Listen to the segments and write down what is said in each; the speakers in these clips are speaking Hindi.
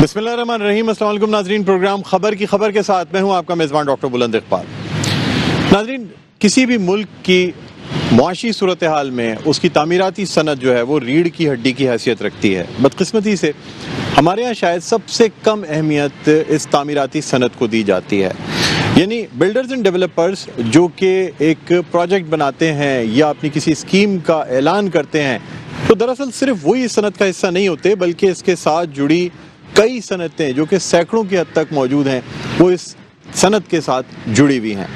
बिस्मिल्लाहिर्रहमानिर्रहीम। अस्सलाम वालेकुम नाज़रीन, प्रोग्राम खबर की खबर के साथ मैं हूं आपका मेज़बान डॉक्टर बुलंद इकबाल। नाज़रीन, किसी भी मुल्क की मुआशी सूरत हाल में उसकी तामीराती सनत जो है वो रीढ़ की हड्डी की हैसियत रखती है। बदकिस्मती से हमारे यहाँ शायद सबसे कम अहमियत इस तामीराती सनत को दी जाती है। यानी बिल्डर्स एंड डेवलपर्स जो कि एक प्रोजेक्ट बनाते हैं या अपनी किसी स्कीम का ऐलान करते हैं, तो दरअसल सिर्फ वही इस सनत का हिस्सा नहीं होते, बल्कि इसके साथ जुड़ी कई सनतें जो कि सैकड़ों की हद तक मौजूद हैं, वो इस सनत के साथ जुड़ी हुई हैं।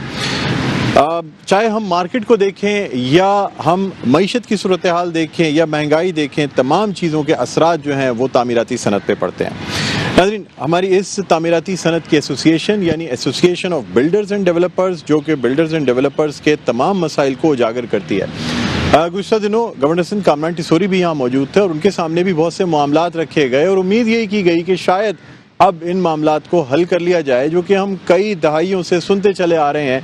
चाहे हम मार्केट को देखें या हम मईशत की सूरत हाल देखें या महंगाई देखें, तमाम चीज़ों के असरात जो हैं वो तामीराती सनत पे पड़ते हैं। नाज़रीन, हमारी इस तामीराती सनत की एसोसिएशन यानी association of builders and developers, जो कि बिल्डर्स एंड डेवलपर्स के तमाम मसाइल को उजागर करती है। गुज़श्ता दिनों गवर्नर सिंध कामरान टिसोरी भी यहाँ मौजूद थे और उनके सामने भी बहुत से मामलात रखे गए और उम्मीद यही की गई कि शायद अब इन मामलात को हल कर लिया जाए, जो कि हम कई दहाइयों से सुनते चले आ रहे हैं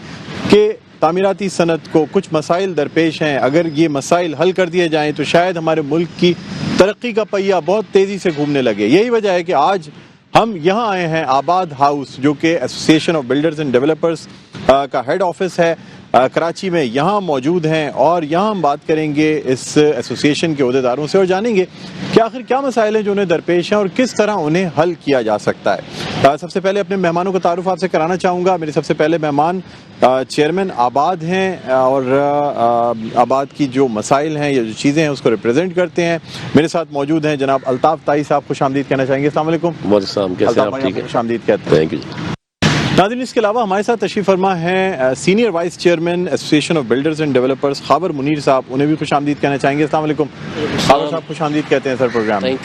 कि तामीराती सनत को कुछ मसाइल दरपेश हैं। अगर ये मसाइल हल कर दिए जाएं तो शायद हमारे मुल्क की तरक्की का पहिया बहुत तेज़ी से घूमने लगे। यही वजह है कि आज हम यहाँ आए हैं आबाद हाउस, जो कि association of builders and developers का हेड ऑफिस है कराची में, यहाँ मौजूद हैं और यहाँ हम बात करेंगे इस एसोसिएशन के ओहदेदारों से और जानेंगे कि आखिर क्या मसाइल हैं जो उन्हें दरपेश हैं और किस तरह उन्हें हल किया जा सकता है। सबसे पहले अपने मेहमानों का तारुफ आपसे कराना चाहूँगा। मेरे सबसे पहले मेहमान चेयरमैन आबाद हैं और आबाद की जो मसाइल हैं या जो चीज़ें हैं उसको रिप्रेजेंट करते हैं। मेरे साथ मौजूद हैं जनाब अल्ताफ़ ताई साहब, खुशामदीद कहना चाहेंगे। अस्सलाम वालेकुम। खुशामदीद कहते हैं। Thank you. नाज़रीन, इसके अलावा हमारे साथ तशरीफ़ फरमा हैं senior vice chairman association of builders and developers खाबर मुनीर साहब, उन्हें भी खुशामदीद कहना चाहेंगे। अस्सलाम वालेकुम। खाबर साहब खुशामदीद कहते हैं सर प्रोग्राम में।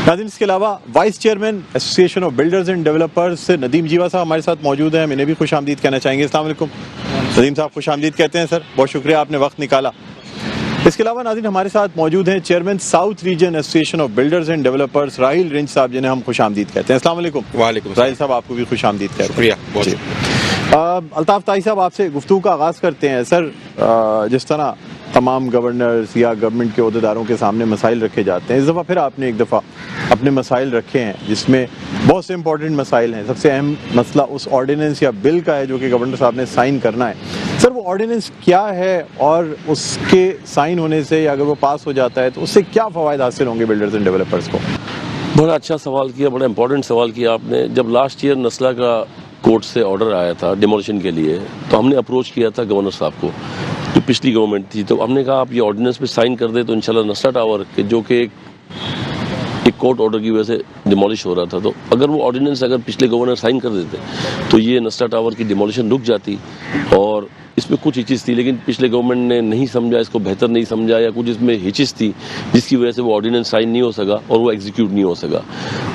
नाज़रीन, इसके अलावा vice chairman association of builders and developers Nadeem जीवा साहब हमारे साथ मौजूद हैं, इन्हें भी खुशामदीद कहना चाहेंगे। अस्सलाम वालेकुम। नदीम साहब खुशामदीद कहते हैं सर, बहुत शुक्रिया आपने वक्त निकाला। इसके अलावा नाज़रीन हमारे साथ मौजूद हैं chairman south region association of builders and developers Rahil wrench साहब, जिन्हें हम खुशामदीद कहते हैं। अस्सलाम वालेकुम। वालेकुम। राहिल साहब आपको भी खुशामदीद कहते हैं। शुक्रिया। अल्ताफ़ ताई साहब, आपसे गुफ्तगू का आगाज़ करते हैं। सर, जिस तरह तमाम गवर्नर्स या गवर्नमेंट के ओहदेदारों के सामने मसाइल रखे जाते हैं, इस दफ़ा फिर आपने एक दफ़ा अपने मसाइल रखे हैं जिसमें बहुत से इंपॉर्टेंट मसाइल हैं। सबसे अहम मसला उस ऑर्डिनेंस या बिल का है जो कि गवर्नर साहब ने साइन करना है। सर, वो ऑर्डिनेंस क्या है और उसके साइन होने से या अगर वो पास हो जाता है तो उससे क्या फ़वाइद हासिल होंगे बिल्डर्स एंड डेवलपर्स को? बड़ा अच्छा सवाल किया, बड़ा इंपॉर्टेंट सवाल किया आपने। जब लास्ट ईयर नस्ला का कोर्ट से ऑर्डर आया था डिमोलिशन के लिए, तो हमने अप्रोच किया था गवर्नर साहब को, जो पिछली गवर्नमेंट थी, तो हमने कहा आप ये ऑर्डिनेंस पे साइन कर दे तो इंशाल्लाह नस्ला टावर के जो कि एक कोर्ट ऑर्डर की वजह से डिमोलिश हो रहा था, तो अगर वो ऑर्डिनेंस अगर पिछले गवर्नर साइन कर देते तो ये नस्ला टावर की डिमोलिशन रुक जाती। और इसमें कुछ हिचिस थी, लेकिन पिछले गवर्नमेंट ने नहीं समझा, इसको बेहतर नहीं समझा, या कुछ इसमें हिचिस थी जिसकी वजह से वो ऑर्डिनेंस साइन नहीं हो सका और वो एग्जीक्यूट नहीं हो सका।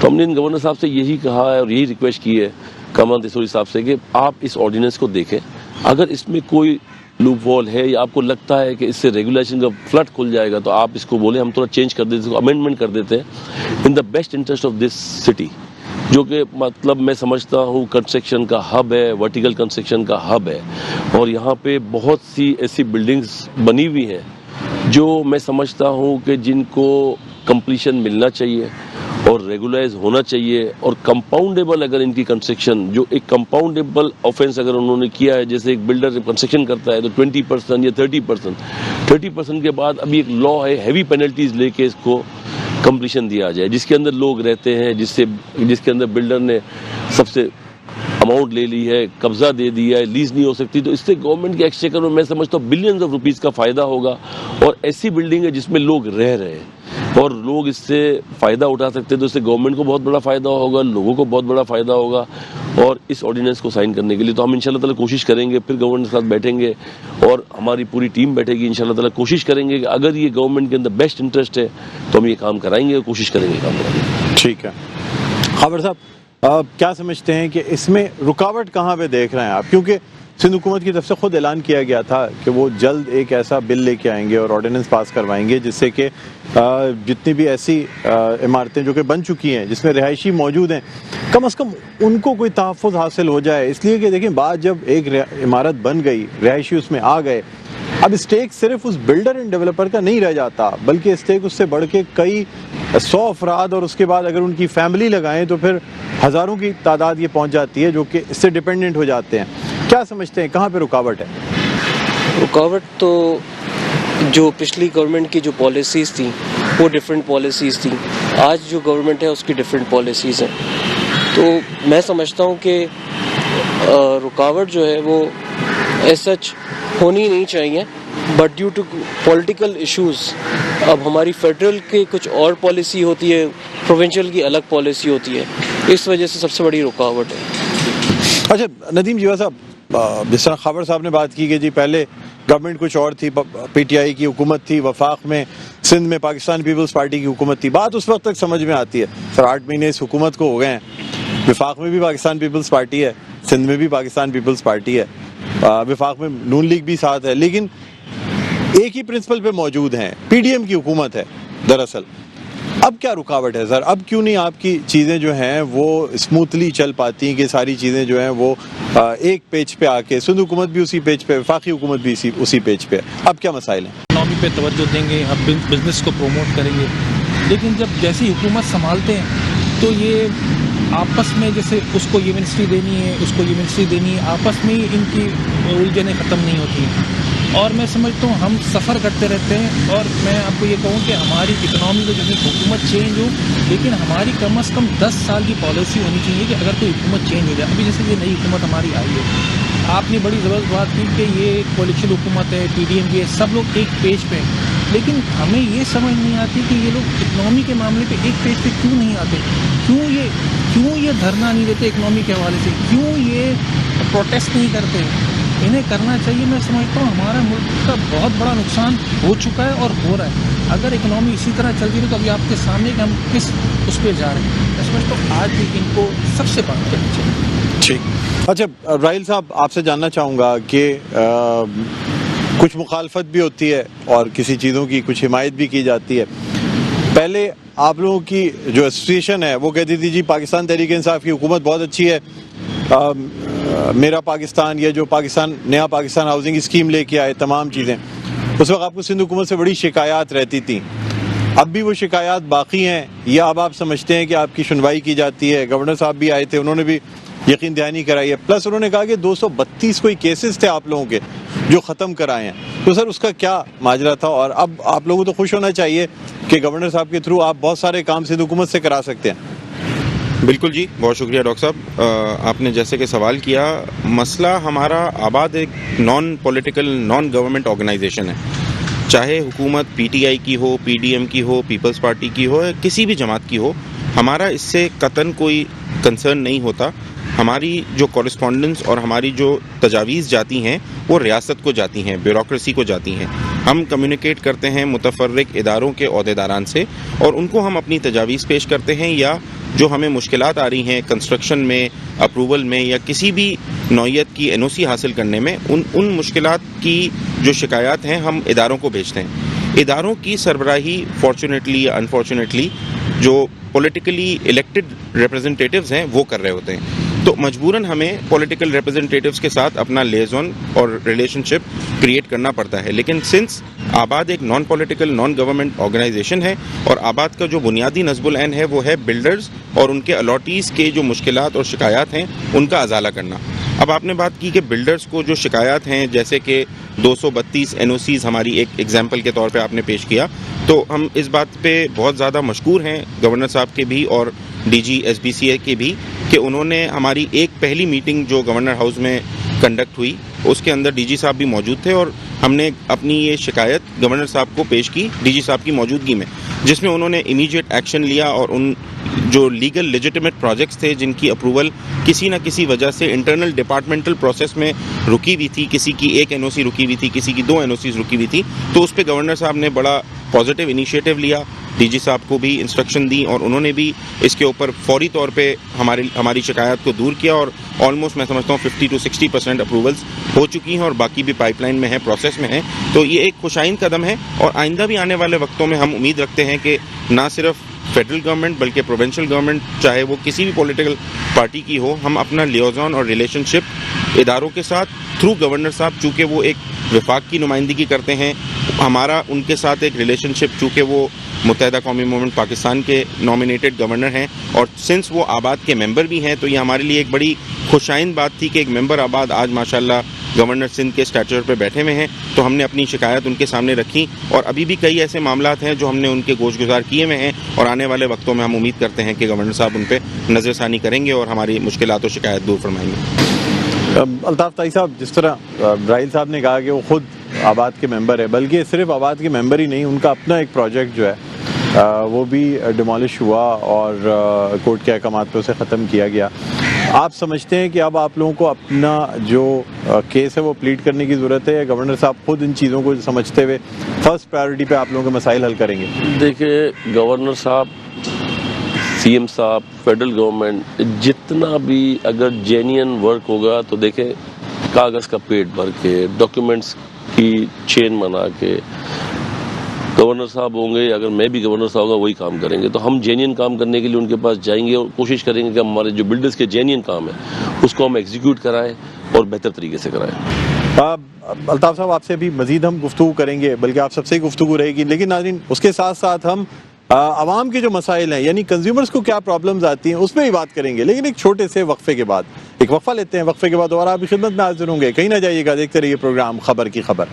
तो हमने इन गवर्नर साहब से यही कहा है और यही रिक्वेस्ट की है कामरान टिसोरी साहब से कि आप इस ऑर्डिनेंस को देखें, अगर इसमें कोई लूप वॉल है या आपको लगता है कि इससे रेगुलेशन का फ्लड खुल जाएगा तो आप इसको बोले, हम थोड़ा चेंज कर देते हैं, अमेंडमेंट कर देते हैं in the best interest of this city, जो कि मतलब मैं समझता हूँ कंस्ट्रक्शन का हब है, वर्टिकल कंस्ट्रक्शन का हब है। और यहाँ पे बहुत सी ऐसी बिल्डिंग्स बनी हुई हैं जो मैं समझता हूँ कि जिनको कंप्लीशन मिलना चाहिए और रेगुलाइज होना चाहिए और कंपाउंडेबल, अगर इनकी कंस्ट्रक्शन जो एक कंपाउंडेबल ऑफेंस अगर उन्होंने किया है, जैसे एक बिल्डर कंस्ट्रक्शन करता है तो 20% या 30% के बाद अभी एक लॉ है, हैवी पेनल्टीज लेके इसको कंप्लीशन दिया जाए, जिसके अंदर लोग रहते हैं, जिसके अंदर बिल्डर ने सबसे अमाउंट ले ली है, कब्जा दे दिया है, लीज नहीं हो सकती। तो इससे गवर्नमेंट के एक्सचेकर में मैं समझता हूँ बिलियंस ऑफ रुपीस का फायदा होगा। और ऐसी बिल्डिंग है जिसमें लोग रह रहे हैं और लोग इससे फ़ायदा उठा सकते हैं, तो इससे गवर्नमेंट को बहुत बड़ा फ़ायदा होगा, लोगों को बहुत बड़ा फ़ायदा होगा। और इस ऑर्डिनेंस को साइन करने के लिए तो हम इंशाल्लाह ताला कोशिश करेंगे, फिर गवर्नर के साथ बैठेंगे और हमारी पूरी टीम बैठेगी, इंशाल्लाह ताला कोशिश करेंगे कि अगर ये गवर्नमेंट के अंदर बेस्ट इंटरेस्ट है तो हम ये काम कराएंगे, कोशिश करेंगे काम कराने। ठीक है खाबर साहब, क्या समझते हैं कि इसमें रुकावट कहाँ पे देख रहे हैं आप? क्योंकि सिंध हुकूमत की तरफ से खुद ऐलान किया गया था कि वो जल्द एक ऐसा बिल लेके आएंगे और ऑर्डिनेंस पास करवाएंगे जिससे कि जितनी भी ऐसी इमारतें जो कि बन चुकी हैं जिसमें रिहायशी मौजूद हैं, कम से कम उनको कोई तहफ़्फ़ुज़ हासिल हो जाए। इसलिए कि देखिए, बाद जब एक इमारत बन गई, रिहायशी उसमें आ गए, अब स्टेक सिर्फ उस बिल्डर एंड डेवलपर का नहीं रह जाता, बल्कि स्टेक उससे बढ़ के कई 100 अफराद और उसके बाद अगर उनकी फैमिली लगाएं तो फिर हज़ारों की तादाद ये पहुंच जाती है जो कि इससे डिपेंडेंट हो जाते हैं। क्या समझते हैं कहाँ पे रुकावट है? रुकावट तो जो पिछली गवर्नमेंट की जो पॉलिसीज़ थी वो डिफरेंट पॉलिसीज़ थी, आज जो गवर्नमेंट है उसकी डिफरेंट पॉलिसीज़ हैं। तो मैं समझता हूँ कि रुकावट जो है वो ऐसा होनी नहीं चाहिए, but due to political issues अब हमारी फेडरल की कुछ और पॉलिसी होती है, प्रोविंशियल की अलग पॉलिसी होती है, इस वजह से सबसे बड़ी रुकावट है। अच्छा नदीम जीवा साहब, जिस तरह खबर साहब ने बात की कि जी पहले गवर्नमेंट कुछ और थी, पीटीआई की हुकूमत थी, वफाक में सिंध में पाकिस्तान पीपल्स पार्टी की हुकूमत थी, बात उस वक्त तक समझ में आती है। सर 8 महीने इस हुकूमत को हो गए हैं, वफाक में भी पाकिस्तान पीपल्स पार्टी है, सिंध में भी पाकिस्तान पीपल्स पार्टी है, वफाक में नून लीग भी साथ है, लेकिन एक ही प्रिंसिपल पे मौजूद हैं, पीडीएम की हुकूमत है दरअसल। अब क्या रुकावट है सर? अब क्यों नहीं आपकी चीज़ें जो हैं वो स्मूथली चल पाती हैं कि सारी चीज़ें जो हैं वो एक पेज पे आके, सिंध हुकूमत भी उसी पेज पे, वफाकी हुकूमत भी उसी पेज पे, अब क्या मसाइल हैं? इकनॉमी पे तवज्जो देंगे, हम बिजनेस को प्रमोट करेंगे, लेकिन जब जैसी हुकूमत संभालते हैं तो ये आपस में जैसे उसको ये मिनिस्ट्री देनी है, उसको ये मिनिस्ट्री देनी है, आपस में ही इनकी उलझनें ख़त्म नहीं होती हैं। और मैं समझता हूँ हम सफ़र करते रहते हैं, और मैं आपको ये कहूँ कि हमारी इकनॉमी को जो है हुकूमत चेंज हो, लेकिन हमारी कम से कम 10 साल की पॉलिसी होनी चाहिए कि अगर कोई हुकूमत चेंज हो जाए। अभी जैसे ये नई हुकूमत हमारी आई है, आपने बड़ी ज़बरदस्त बात की कि ये कोalition हुकूमत है, पीडीएम की है, सब लोग एक पेज पे हैं, लेकिन हमें ये समझ नहीं आती कि ये लोग इकनॉमी के मामले पे एक पेज पे क्यों नहीं आते, क्यों ये धरना नहीं देते इकनॉमी के हवाले से, क्यों ये प्रोटेस्ट नहीं करते। इन्हें करना चाहिए। मैं समझता हूँ हमारा मुल्क का बहुत बड़ा नुकसान हो चुका है और हो रहा है। अगर इकनॉमी इसी तरह चलती रही तो अभी आपके सामने कि हम किस उस पर जा रहे हैं। मैं समझता हूँ आज भी इनको सबसे बात करनी चाहिए। ठीक। अच्छा राहिल साहब, आपसे जानना चाहूँगा कि कुछ मुखालफत भी होती है और किसी चीज़ों की कुछ हिमायत भी की जाती है। पहले आप लोगों की जो एसोसिएशन है वो कहती थी जी पाकिस्तान तहरीक इंसाफ की हुकूमत बहुत अच्छी है, मेरा पाकिस्तान, ये जो पाकिस्तान नया पाकिस्तान हाउसिंग स्कीम लेके आए, तमाम चीज़ें, उस वक्त आपको सिंध हुकूमत से बड़ी शिकायत रहती थी। अब भी वो शिकायत बाकी हैं या अब आप समझते हैं कि आपकी सुनवाई की जाती है? गवर्नर साहब भी आए थे, उन्होंने भी यकीन दहानी कराई है, प्लस उन्होंने कहा कि 232 कोई केसेस थे आप लोगों के जो ख़त्म कराए हैं। तो सर उसका क्या माजरा था? और अब आप लोगों को खुश होना चाहिए कि गवर्नर साहब के थ्रू आप बहुत सारे काम सिंध हुकूमत से करा सकते हैं। बिल्कुल जी, बहुत शुक्रिया डॉक्टर साहब। आपने जैसे कि सवाल किया, मसला हमारा आबाद एक non political non government organization है, चाहे हुकूमत पीटीआई की हो, पीडीएम की हो, पीपल्स पार्टी की हो, किसी भी जमात की हो, हमारा इससे कतन कोई कंसर्न नहीं होता। हमारी जो कॉरेस्पॉन्डेंस और हमारी जो तजावीज़ जाती हैं वो रियासत को जाती हैं, ब्यूरोक्रेसी को जाती हैं। हम कम्युनिकेट करते हैं मुतफर्रिक इदारों के ओहदेदारान से और उनको हम अपनी तजावीज़ पेश करते हैं, या जो हमें मुश्किलात आ रही हैं कंस्ट्रक्शन में, अप्रूवल में, या किसी भी नौइयत की एनओसी हासिल करने में, उन मुश्किलात की जो शिकायत हैं हम इदारों को भेजते हैं। इदारों की सरबराही फॉर्चुनेटली या अनफॉर्चुनेटली जो पॉलिटिकली इलेक्टेड रिप्रेजेंटेटिव्स हैं वो कर रहे होते हैं। तो मजबूरन हमें पॉलिटिकल रिप्रेजेंटेटिव्स के साथ अपना लिएजन और रिलेशनशिप क्रिएट करना पड़ता है। लेकिन सिंस आबाद एक non political non government organization है और आबाद का जो बुनियादी नज़्बुल ऐन है वो है बिल्डर्स और उनके अलॉटीज़ के जो मुश्किलात और शिकायत हैं उनका अजाला करना। अब आपने बात की कि बिल्डर्स को जो शिकायत हैं, जैसे कि 232 एनओसीज़ हमारी एक एग्जाम्पल के तौर पे आपने पेश किया, तो हम इस बात पे बहुत ज़्यादा मशकूर हैं गवर्नर साहब के भी और डीजी एसबीसीए के भी कि उन्होंने हमारी एक पहली मीटिंग जो गवर्नर हाउस में कंडक्ट हुई उसके अंदर डीजी साहब भी मौजूद थे और हमने अपनी ये शिकायत गवर्नर साहब को पेश की डीजी साहब की मौजूदगी में, जिसमें उन्होंने इमीडिएट एक्शन लिया और उन जो लीगल लेजिटिमेट प्रोजेक्ट्स थे जिनकी अप्रूवल किसी न किसी वजह से इंटरनल डिपार्टमेंटल प्रोसेस में रुकी हुई थी, किसी की एक एनओसी रुकी हुई थी, किसी की 2 एनओसीज रुकी हुई थी, तो उस पर गवर्नर साहब ने बड़ा पॉजिटिव इनिशिएटिव लिया, डीजी साहब को भी इंस्ट्रक्शन दी और उन्होंने भी इसके ऊपर फौरी तौर पे हमारी शिकायत को दूर किया और ऑलमोस्ट मैं समझता हूँ 50 to 60% अप्रूवल्स हो चुकी हैं और बाकी भी पाइपलाइन में है, प्रोसेस में है। तो ये एक खुशाइन कदम है और आइंदा भी आने वाले वक्तों में हम उम्मीद रखते हैं कि ना सिर्फ फेडरल गवर्नमेंट बल्कि प्रोविंशियल गवर्नमेंट, चाहे वो किसी भी पॉलिटिकल पार्टी की हो, हम अपना लियाज़न और रिलेशनशिप इदारों के साथ थ्रू गवर्नर साहब, चूँकि वो एक विफाक की नुमाइंदगी करते हैं, हमारा उनके साथ एक रिलेशनशिप, चूँकि वो मुत्तहिदा कौमी मूवमेंट पाकिस्तान के नॉमिनेटेड गवर्नर हैं और सिंस वो आबाद के मेंबर भी हैं, तो ये हमारे लिए एक बड़ी खुशाइन बात थी कि एक मेंबर आबाद आज माशाल्लाह गवर्नर सिंध के स्टैचर पे बैठे हुए हैं। तो हमने अपनी शिकायत उनके सामने रखी और अभी भी कई ऐसे मामलात हैं जो हमने उनके गोशगुजार किए हुए हैं और आने वाले वक्तों में हम उम्मीद करते हैं कि गवर्नर साहब उन पर नज़रसानी करेंगे और हमारी मुश्किलात और शिकायत दूर फरमाएंगे। अल्ताफ़ ताई साहब, जिस तरह राहिल साहब ने कहा कि वो खुद आबाद के मेंबर है, बल्कि सिर्फ आबाद के मेंबर ही नहीं, उनका अपना एक प्रोजेक्ट जो है वो भी डिमोलिश हुआ और कोर्ट के अहकामात पे उसे ख़त्म किया गया। आप समझते हैं कि अब आप लोगों को अपना जो केस है वो प्लीड करने की ज़रूरत है, या गवर्नर साहब खुद इन चीज़ों को समझते हुए फर्स्ट प्रायोरिटी पे आप लोगों के मसाइल हल करेंगे? देखिए, गवर्नर साहब, सीएम साहब, फेडरल गवर्नमेंट जितना भी अगर जेन्युइन वर्क होगा तो देखें, कागज़ का पेट भर के, डॉक्यूमेंट्स की चेन बना के गवर्नर साहब होंगे, अगर मैं भी गवर्नर साहब होगा वही काम करेंगे। तो हम जेन्युइन काम करने के लिए उनके पास जाएंगे और कोशिश करेंगे कि हमारे जो बिल्डर्स के जेन्युइन काम है उसको हम एग्जीक्यूट कराएं और बेहतर तरीके से कराएं। अल्ताफ़ साहब, आपसे भी मज़ीद हम गुफ्तगू करेंगे, बल्कि आप सबसे ही गुफ्तगू रहेगी, लेकिन नाज़रीन उसके साथ साथ हम आवाम के जो मसाइल हैं, यानी कंज्यूमर्स को क्या प्रॉब्लम्स आती हैं, उस पर ही बात करेंगे, लेकिन एक छोटे से वक्फे के बाद। एक वक्फा लेते हैं, वक्फे के बाद और आपकी खिदमत में हाजिर होंगे। कहीं ना जाइएगा, देखते रहिए प्रोग्राम खबर की खबर।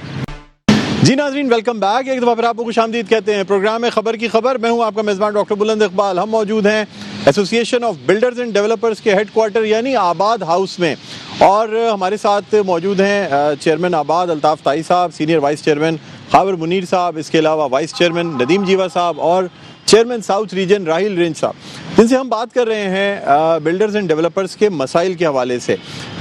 जी नाज़रीन, वेलकम बैक। एक दफ़ा फिर आपको खुशामदीद कहते हैं। प्रोग्राम है खबर की खबर। मैं हूं आपका मेज़बान डॉक्टर बुलंद इकबाल। हम मौजूद हैं association of builders and developers के हेडक्वार्टर यानी आबाद हाउस में, और हमारे साथ मौजूद हैं चेयरमैन आबाद अल्ताफ़ ताई साहब, senior vice chairman Khawar Munir साहब, इसके अलावा वाइस चेयरमैन नदीम जीवा साहब और chairman south region Rahil range साहब, जिनसे हम बात कर रहे हैं बिल्डर्स एंड डेवलपर्स के मसाइल के हवाले से।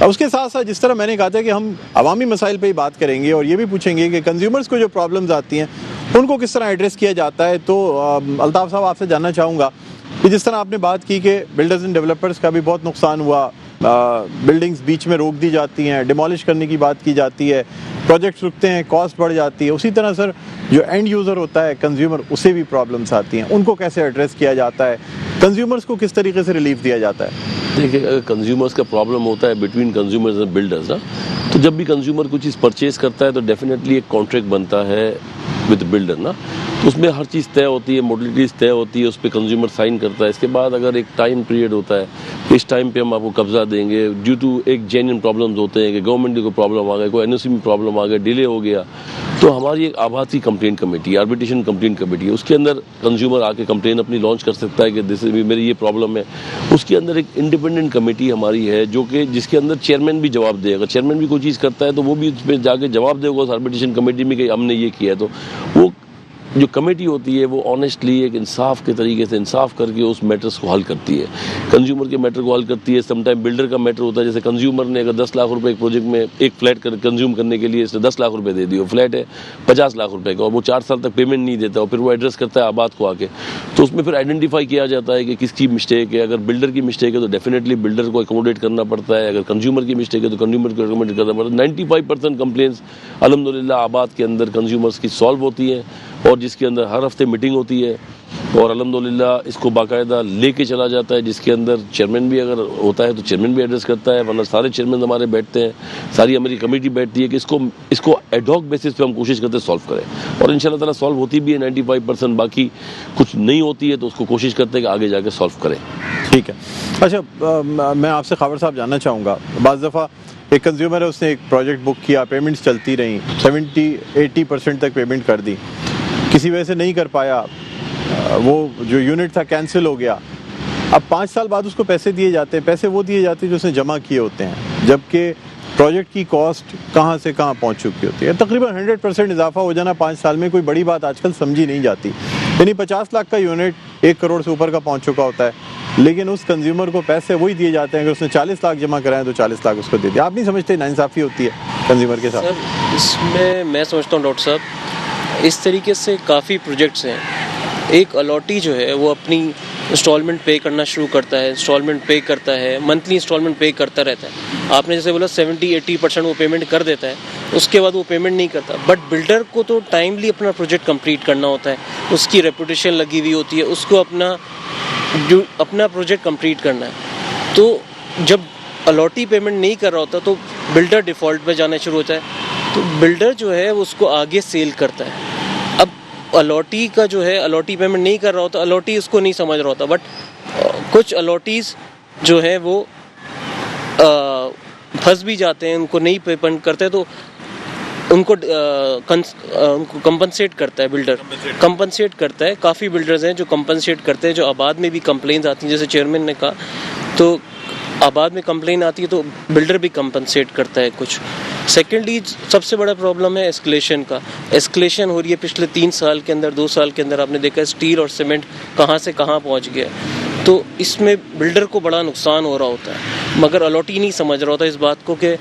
उसके साथ साथ जिस तरह मैंने कहा था कि हम अवामी मसाइल पे ही बात करेंगे और ये भी पूछेंगे कि कंज्यूमर्स को जो प्रॉब्लम्स आती हैं उनको किस तरह एड्रेस किया जाता है। तो अल्ताफ़ साहब, आपसे जानना चाहूँगा कि जिस तरह आपने बात की कि बिल्डर्स एंड डेवलपर्स का भी बहुत नुकसान हुआ, बिल्डिंग्स बीच में रोक दी जाती हैं, डिमोलिश करने की बात की जाती है, प्रोजेक्ट्स रुकते हैं, कॉस्ट बढ़ जाती है। उसी तरह सर, जो एंड यूज़र होता है कंज्यूमर, उसे भी प्रॉब्लम्स आती हैं, उनको कैसे एड्रेस किया जाता है, कंज्यूमर्स को किस तरीके से रिलीफ दिया जाता है? देखिए, अगर कंज्यूमर्स का प्रॉब्लम होता है बिटवीन कंज्यूमर्स एंड बिल्डर्स ना, तो जब भी कंज्यूमर कोई चीज़ परचेज करता है तो डेफिनेटली एक कॉन्ट्रैक्ट बनता है विद बिल्डर ना, तो उसमें हर चीज़ तय होती है, मॉडलिटीज़ तय होती है, उस पर कंज्यूमर साइन करता है। इसके बाद अगर एक टाइम पीरियड होता है, इस टाइम पे हम आपको कब्जा देंगे, ड्यू टू एक जेन्युइन प्रॉब्लम्स होते हैं कि गवर्नमेंट को प्रॉब्लम आ गया, कोई एनओसी में प्रॉब्लम आ गया, डिले हो गया, तो हमारी एक आभासी complaint committee, arbitration complaint committee है, उसके अंदर कंज्यूमर आके कंप्लेन अपनी लॉन्च कर सकता है कि जैसे भी मेरी ये प्रॉब्लम है। उसके अंदर एक इंडिपेंडेंट कमेटी हमारी है जो कि जिसके अंदर चेयरमैन भी जवाब देगा। चेयरमैन भी कोई चीज़ करता है तो वो भी उसमें जाके जवाब देगा उस आर्बिट्रेशन कमेटी में कि हमने ये किया है। तो वो जो कमेटी होती है वो ऑनेस्टली एक इंसाफ के तरीके से इंसाफ करके उस मैटर्स को हल करती है, कंज्यूमर के मैटर को हल करती है। समटाइम बिल्डर का मैटर होता है, जैसे कंज्यूमर ने अगर 10 लाख रुपए एक प्रोजेक्ट में एक फ्लैट कंज्यूम करने के लिए इसने 10 लाख रुपए दे दिए, फ्लैट है 50 लाख रुपए का और वो 4 साल तक पेमेंट नहीं देता और फिर वो एड्रेस करता है आबाद को आके, तो उसमें फिर आइडेंटिफाई किया जाता है कि किसकी मिस्टेक है। अगर बिल्डर की मिस्टेक है तो डेफिनेटली बिल्डर को अकोमोडेट करना पड़ता है, अगर कंज्यूमर की मिस्टेक है तो कंज्यूमर को अकोमोडेट करना पड़ता है। 95% कंप्लेंट्स अल्हम्दुलिल्लाह आबाद के अंदर कंज्यूमर्स की सॉल्व होती हैं और जिसके अंदर हर हफ्ते मीटिंग होती है और अल्हम्दुलिल्लाह इसको बाकायदा लेके चला जाता है, जिसके अंदर चेयरमैन भी अगर होता है तो चेयरमैन भी एड्रेस करता है, वरना सारे चेयरमैन हमारे बैठते हैं, सारी हमारी कमेटी बैठती है कि इसको एडहॉक बेसिस पे हम कोशिश करते हैं सॉल्व करें और इंशाल्लाह ताला सॉल्व होती भी है 95%। बाकी कुछ नहीं होती है तो उसको कोशिश करते हैं कि आगे जाके सॉल्व करें। ठीक है। अच्छा, मैं आपसे खबर साहब जानना चाहूँगा, बाज़ दफ़ा एक कंज्यूमर है, उसने एक प्रोजेक्ट बुक किया, पेमेंट्स चलती रहीं, 70-80% तक पेमेंट कर दी, किसी वजह से नहीं कर पाया, वो जो यूनिट था कैंसिल हो गया। अब 5 साल बाद उसको पैसे दिए जाते हैं, पैसे वो दिए जाते हैं जो उसने जमा किए होते हैं, जबकि प्रोजेक्ट की कॉस्ट कहाँ से कहाँ पहुँच चुकी होती है। तकरीबन 100% इजाफा हो जाना 5 साल में कोई बड़ी बात आजकल समझी नहीं जाती। यानी 50 लाख का यूनिट 1 करोड़ से ऊपर का पहुँच चुका होता है, लेकिन उस कंज्यूमर को पैसे वही दिए जाते हैं। अगर उसने 40 लाख जमा कराए तो 40 लाख उसको दे दिया। आप नहीं समझते नाइंसाफ़ी होती है कंज्यूमर के साथ? सर, इसमें मैं समझता हूँ डॉक्टर साहब, इस तरीके से काफ़ी प्रोजेक्ट्स हैं। एक अलॉटी जो है वो अपनी इंस्टॉलमेंट पे करना शुरू करता है, इंस्टॉलमेंट पे करता है, मंथली इंस्टॉलमेंट पे करता रहता है। आपने जैसे बोला 70-80% वो पेमेंट कर देता है, उसके बाद वो पेमेंट नहीं करता। बट बिल्डर को तो टाइमली अपना प्रोजेक्ट कंप्लीट करना होता है, उसकी रेपुटेशन लगी हुई होती है, उसको अपना प्रोजेक्ट कंप्लीट करना है। तो जब अलॉटी पेमेंट नहीं कर रहा होता तो बिल्डर डिफ़ॉल्ट पे जाना शुरू होता है। तो बिल्डर जो है उसको आगे सेल करता है, अलॉटी का जो है, अलॉटी पेमेंट नहीं कर रहा होता, अलॉटी उसको नहीं समझ रहा होता, बट कुछ अलॉटीज जो है वो फंस भी जाते हैं, उनको नहीं पेमेंट करते तो उनको कंपनसेट करता है बिल्डर, कंपनसेट करता है। काफ़ी बिल्डर्स हैं जो कंपनसेट करते हैं, जो आबाद में भी कंप्लेंट्स आती हैं, जैसे चेयरमैन ने कहा, तो आबाद में कंप्लेन आती है तो बिल्डर भी कंपनसेट करता है कुछ। सेकेंडली सबसे बड़ा प्रॉब्लम है एस्केलेशन का, एस्केलेशन हो रही है पिछले 3 साल के अंदर, 2 साल के अंदर आपने देखा स्टील और सीमेंट कहाँ से कहाँ पहुँच गया, तो इसमें बिल्डर को बड़ा नुकसान हो रहा होता है, मगर अलॉटी नहीं समझ रहा होता इस बात को कि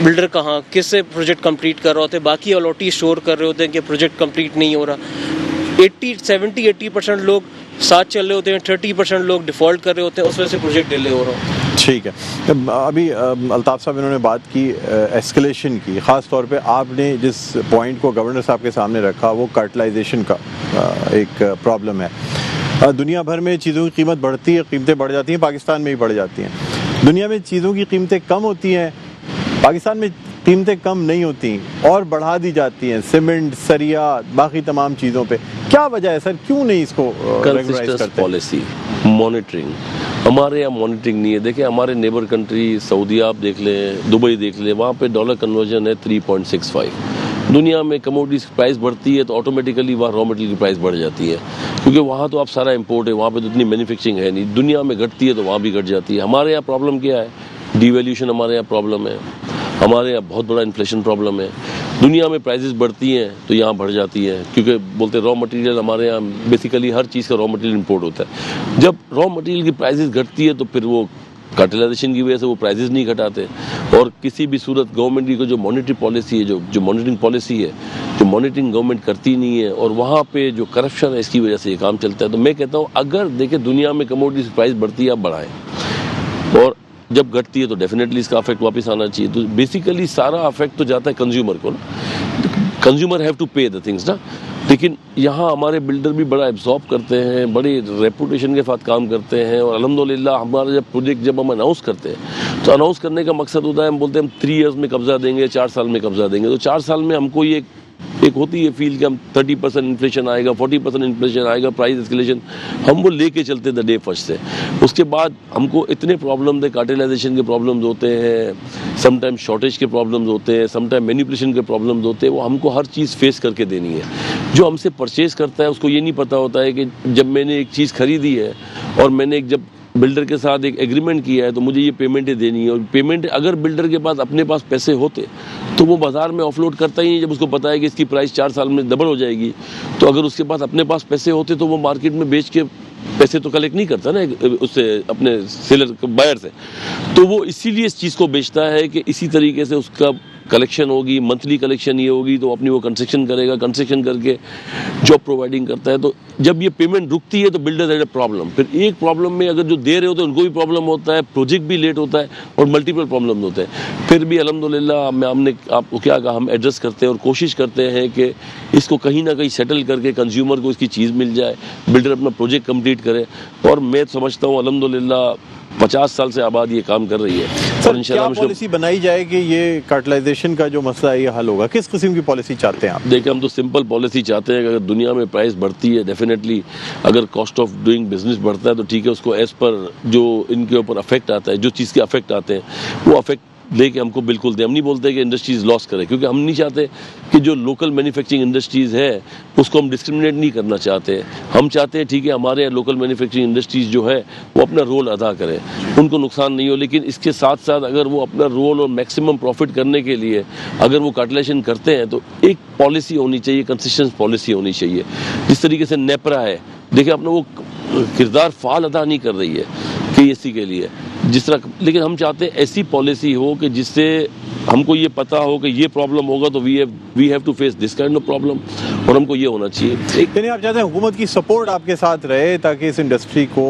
बिल्डर कहाँ किससे प्रोजेक्ट कंप्लीट कर रहे होते हैं, बाकी अलॉटी शोर कर रहे होते हैं कि प्रोजेक्ट कंप्लीट नहीं हो रहा। 80% लोग साथ चल रहे होते हैं, 30% लोग डिफ़ॉल्ट कर रहे होते हैं, उस वजह से प्रोजेक्ट डिले हो रहा होता है। ठीक है, अभी अल्ताफ़ साहब इन्होंने बात की एस्केलेशन की, ख़ास तौर पे आपने जिस पॉइंट को गवर्नर साहब के सामने रखा वो कार्टलाइजेशन का एक प्रॉब्लम है। दुनिया भर में चीज़ों की कीमत बढ़ती है, कीमतें बढ़ जाती हैं, पाकिस्तान में भी बढ़ जाती हैं। दुनिया में चीज़ों की कीमतें कम होती हैं, पाकिस्तान में कीमतें कम नहीं होती और बढ़ा दी जाती हैं, सीमेंट, सरिया, बाकी तमाम चीज़ों पे। क्या वजह है सर, क्यों नहीं इसको रेगुलाइज करते? पॉलिसी, मॉनिटरिंग, हमारे यहाँ मॉनिटरिंग नहीं है। देखिए हमारे नेबर कंट्री सऊदी आप देख लें, दुबई देख लें, वहाँ पे डॉलर कन्वर्जन है 3.65। दुनिया में कमोडिटीज प्राइस बढ़ती है तो ऑटोमेटिकली वहाँ रॉ मटेरियल की प्राइस बढ़ जाती है, क्योंकि वहाँ तो आप सारा इंपोर्ट है, वहाँ पे तो इतनी मैन्युफैक्चरिंग है नहीं। दुनिया में घटती है तो वहाँ भी घट जाती है। हमारे यहाँ प्रॉब्लम क्या है? डिवैल्यूशन हमारे यहाँ प्रॉब्लम है, हमारे यहाँ बहुत बड़ा इन्फ्लेशन प्रॉब्लम है। दुनिया में प्राइसेस बढ़ती हैं तो यहाँ बढ़ जाती है, क्योंकि बोलते रॉ मटेरियल हमारे यहाँ बेसिकली हर चीज़ का रॉ मटेरियल इंपोर्ट होता है। जब रॉ मटेरियल की प्राइसेस घटती है तो फिर वो कार्टेलाइजेशन की वजह से वो प्राइसेस नहीं घटाते। और किसी भी सूरत गवर्नमेंट की जो मॉनेटरी पॉलिसी है, जो मॉनिटरिंग पॉलिसी है, जो मॉनिटरिंग गवर्नमेंट करती नहीं है, और वहाँ पे जो करप्शन है इसकी वजह से ये काम चलता है। तो मैं कहता हूँ अगर देखिए दुनिया में कमोडिटी प्राइस बढ़ती है आप बढ़ाएं, और जब घटती है तो डेफिनेटली इसका अफेक्ट वापस आना चाहिए। तो बेसिकली सारा अफेक्ट तो जाता है कंज्यूमर को ना, कंज्यूमर हैव टू पे द थिंग्स ना। लेकिन यहाँ हमारे बिल्डर भी बड़ा एब्जॉर्ब करते हैं, बड़ी रेपुटेशन के साथ काम करते हैं, और अल्हम्दुलिल्लाह हमारा जब प्रोजेक्ट जब हम अनाउंस करते हैं तो अनाउंस करने का मकसद होता है, हम बोलते हैं हम 3 ईयर्स में कब्जा देंगे, 4 साल में कब्जा देंगे। तो 4 साल में हमको ये एक होती है फील कि हम 30% इन्फ्लेशन आएगा, 40% इन्फ्लेशन आएगा, प्राइस एस्केलेशन, हम वो लेके चलते थे डे फर्स्ट से। उसके बाद हमको इतने प्रॉब्लम थे, कार्टेलाइजेशन के प्रॉब्लम्स होते हैं, समटाइम शॉर्टेज के प्रॉब्लम्स होते हैं, समटाइम मैनिपुलेशन के प्रॉब्लम्स होते हैं, वो हमको हर चीज़ फेस करके देनी है। जो हमसे परचेज करता है उसको ये नहीं पता होता है कि जब मैंने एक चीज़ खरीदी है और मैंने जब बिल्डर के साथ एक एग्रीमेंट किया है तो मुझे ये पेमेंटें देनी है। और पेमेंट अगर बिल्डर के पास अपने पास पैसे होते तो वो बाज़ार में ऑफलोड करता ही नहीं, जब उसको पता है कि इसकी प्राइस 4 साल में डबल हो जाएगी। तो अगर उसके पास अपने पास पैसे होते तो वो मार्केट में बेच के पैसे तो कलेक्ट नहीं करता ना उससे, अपने सेलर बायर से। तो वो इसीलिए इस चीज़ को बेचता है कि इसी तरीके से उसका कलेक्शन होगी, मंथली कलेक्शन ये होगी, तो अपनी वो कंस्ट्रक्शन करेगा, कंस्ट्रक्शन करके जॉब प्रोवाइडिंग करता है। तो जब ये पेमेंट रुकती है तो बिल्डर हैड अ प्रॉब्लम। फिर एक प्रॉब्लम में अगर जो दे रहे होते हैं उनको भी प्रॉब्लम होता है, प्रोजेक्ट भी लेट होता है, और मल्टीपल प्रॉब्लम होते हैं। फिर भी अल्हम्दुलिल्लाह हमने आपको क्या कहा, हम एडजस्ट करते हैं और कोशिश करते हैं कि इसको कहीं ना कहीं सेटल करके कंज्यूमर को इसकी चीज़ मिल जाए, बिल्डर अपना प्रोजेक्ट कंप्लीट करे। और मैं समझता हूँ अल्हम्दुलिल्लाह 50 साल से आबाद ये काम कर रही है। सर, क्या पॉलिसी बनाई जाए कि ये कार्टलाइजेशन का जो मसला है ये हल होगा? किस किस्म की पॉलिसी चाहते हैं आप? देखिए हम तो सिंपल पॉलिसी चाहते हैं कि अगर दुनिया में प्राइस बढ़ती है, डेफिनेटली अगर कॉस्ट ऑफ डूइंग बिजनेस बढ़ता है तो ठीक है, उसको एज पर जो इनके ऊपर अफेक्ट आता है, जो चीज़ के अफेक्ट आते हैं वो अफेक्ट लेके हमको बिल्कुल दें। हम नहीं बोलते कि इंडस्ट्रीज लॉस करें, क्योंकि हम नहीं चाहते कि जो लोकल मैन्युफैक्चरिंग इंडस्ट्रीज़ है उसको हम डिस्क्रिमिनेट नहीं करना चाहते। हम चाहते हैं ठीक है हमारे यहाँ लोकल मैन्युफैक्चरिंग इंडस्ट्रीज़ जो है वो अपना रोल अदा करें, उनको नुकसान नहीं हो। लेकिन इसके साथ साथ अगर वो अपना रोल और मैक्सिमम प्रॉफिट करने के लिए अगर वो कार्टेलाइजेशन करते हैं तो एक पॉलिसी होनी चाहिए, कंसिस्टेंट पॉलिसी होनी चाहिए। जिस तरीके से नेपरा है, देखिए अपना वो किरदार फाल अदा नहीं कर रही है PSC के लिए जिस तरह, लेकिन हम चाहते हैं ऐसी पॉलिसी हो कि जिससे हमको ये पता हो कि ये प्रॉब्लम होगा तो we have to face this kind of problem, और हमको ये होना चाहिए। यानी आप चाहते हैं हुकूमत की सपोर्ट आपके साथ रहे ताकि इस इंडस्ट्री को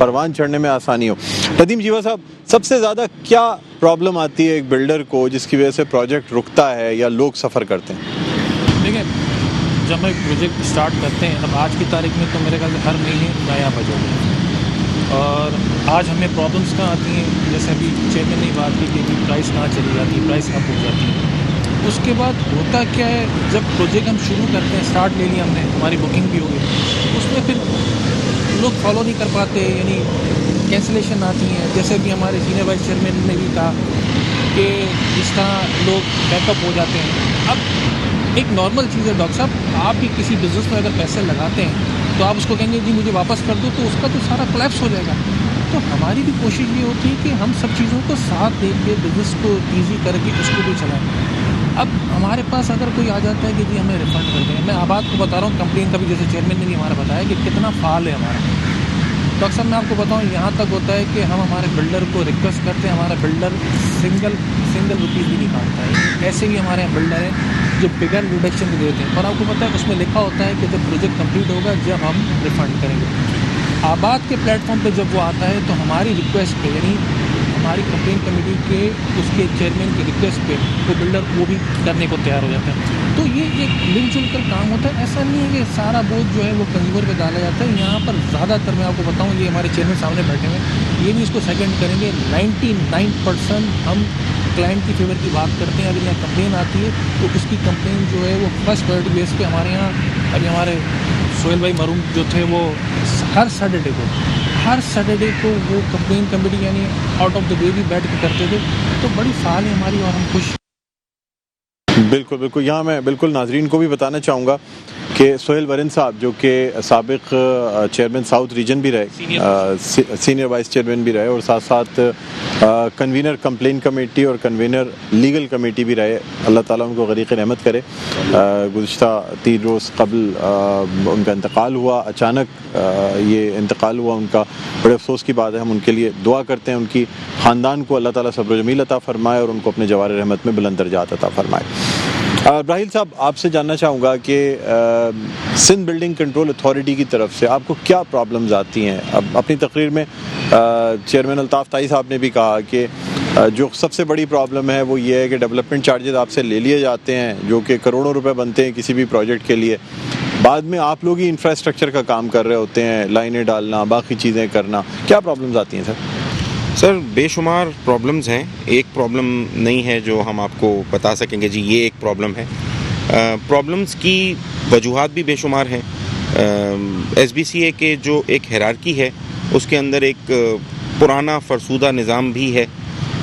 परवान चढ़ने में आसानी हो। नदीम जीवा साहब, सबसे ज़्यादा क्या प्रॉब्लम आती है एक बिल्डर को जिसकी वजह से प्रोजेक्ट रुकता है या लोग सफ़र करते हैं? देखिए जब हम एक प्रोजेक्ट स्टार्ट करते हैं, अब आज की तारीख में तो मेरे ख्याल से हर महीने नया बजट है, और आज हमें प्रॉब्लम्स कहाँ आती हैं, जैसे अभी चेयरमैन ने बात की कि प्राइस कहाँ चली जाती है, प्राइस कहाँ पहुँच जाती है। उसके बाद होता क्या है, जब प्रोजेक्ट हम शुरू करते हैं, स्टार्ट ले लिया हमने, हमारी बुकिंग भी हो गई, उसमें फिर लोग फॉलो नहीं कर पाते, यानी कैंसिलेशन आती हैं। जैसे कि हमारे सीनियर वाइस चेयरमैन ने भी कहा कि इस तरह लोग बैकअप हो जाते हैं। अब एक नॉर्मल चीज़ है डॉक्टर साहब, आप भी किसी बिज़नेस में अगर पैसे लगाते हैं तो आप उसको कहेंगे जी मुझे वापस कर दो, तो उसका तो सारा कोलैप्स हो जाएगा। तो हमारी भी कोशिश ये होती है कि हम सब चीज़ों को साथ दे के बिज़नेस को ईजी करके उसको भी चलाएं। अब हमारे पास अगर कोई आ जाता है कि जी हमें रिफ़ंड कर दें, मैं आबाद को बता रहा हूँ, कंप्लेन का भी जैसे चेयरमैन ने भी हमारा बताया कि कितना फाल है हमारा। डॉक्टर साहब मैं आपको बताऊँ, यहाँ तक होता है कि हम हमारे बिल्डर को रिक्वेस्ट करते हैं, हमारा बिल्डर सिंगल रुपीज़ भी नहीं काटता है। ऐसे भी हमारे यहाँ बिल्डर हैं जो बिगर रिडक्शन भी देते हैं, पर आपको पता है उसमें लिखा होता है कि जब प्रोजेक्ट कंप्लीट होगा जब हम रिफ़ंड करेंगे। आबाद के प्लेटफॉर्म पे जब वो आता है तो हमारी रिक्वेस्ट पे, यानी हमारी कंप्लेन कमेटी के उसके चेयरमैन की रिक्वेस्ट पे वो बिल्डर वो भी करने को तैयार हो जाता है। तो ये एक मिलजुल कर काम होता है। ऐसा नहीं है कि सारा बोझ जो है वो कंज्यूमर पे डाला जाता है। यहाँ पर ज़्यादातर मैं आपको बताऊँ, ये हमारे चेयरमैन सामने बैठे हुए हैं, ये भी इसको सेकेंड करेंगे, 99% हम क्लाइंट की फेवर की बात करते हैं। अगर यहाँ कंप्लेन आती है तो उसकी कंप्लेन जो है वो फर्स्ट प्रायोरिटी बेस पे हमारे यहाँ अभी हमारे सोहेल भाई मरूम जो थे वो हर सैटरडे को वो कंप्लेन कमेटी यानी आउट ऑफ द वे भी बैठ के करते थे। तो बड़ी फाल है हमारी और हम खुश। बिल्कुल बिल्कुल, यहाँ मैं बिल्कुल नाजरीन को भी बताना चाहूँगा कि सोहेल वरिन साहब जो कि साबिक चेयरमैन साउथ रीजन भी रहे, सीनियर वाइस चेयरमैन भी रहे और साथ साथ कन्वीनर कंप्लेन कमेटी और कन्वीनर लीगल कमेटी भी रहे। अल्लाह ताला उनको गरीक़ रहमत करे। गुज़िश्ता 3 रोज़ कबल उनका इंतकाल हुआ, अचानक ये इंतकाल हुआ उनका। बड़े अफसोस की बात है, हम उनके लिए दुआ करते हैं, उनकी ख़ानदान को अल्लाह ताला सब्र जमील अता फ़रमाए और उनको अपने जवार रहमत में बुलंद दर्जात अता फ़रमाए। इब्राहिम साहब, आपसे जानना चाहूँगा कि सिंध बिल्डिंग कंट्रोल अथॉरिटी की तरफ से आपको क्या प्रॉब्लम्स आती हैं? अब अपनी तकरीर में चेयरमैन अल्ताफ़ ताई साहब ने भी कहा कि जो सबसे बड़ी प्रॉब्लम है वो ये है कि डेवलपमेंट चार्जेस आपसे ले लिए जाते हैं जो कि करोड़ों रुपए बनते हैं किसी भी प्रोजेक्ट के लिए। बाद में आप लोग ही इंफ्रास्ट्रक्चर का काम कर रहे होते हैं, लाइनें डालना, बाकी चीज़ें करना। क्या प्रॉब्लम्स आती हैं सर? बेशुमार प्रॉब्लम्स हैं, एक प्रॉब्लम नहीं है जो हम आपको बता सकेंगे जी ये एक प्रॉब्लम है। प्रॉब्लम्स की वजूहात भी बेशुमार हैं। SBCA के जो एक हायरार्की है उसके अंदर एक पुराना फरसूदा निज़ाम भी है,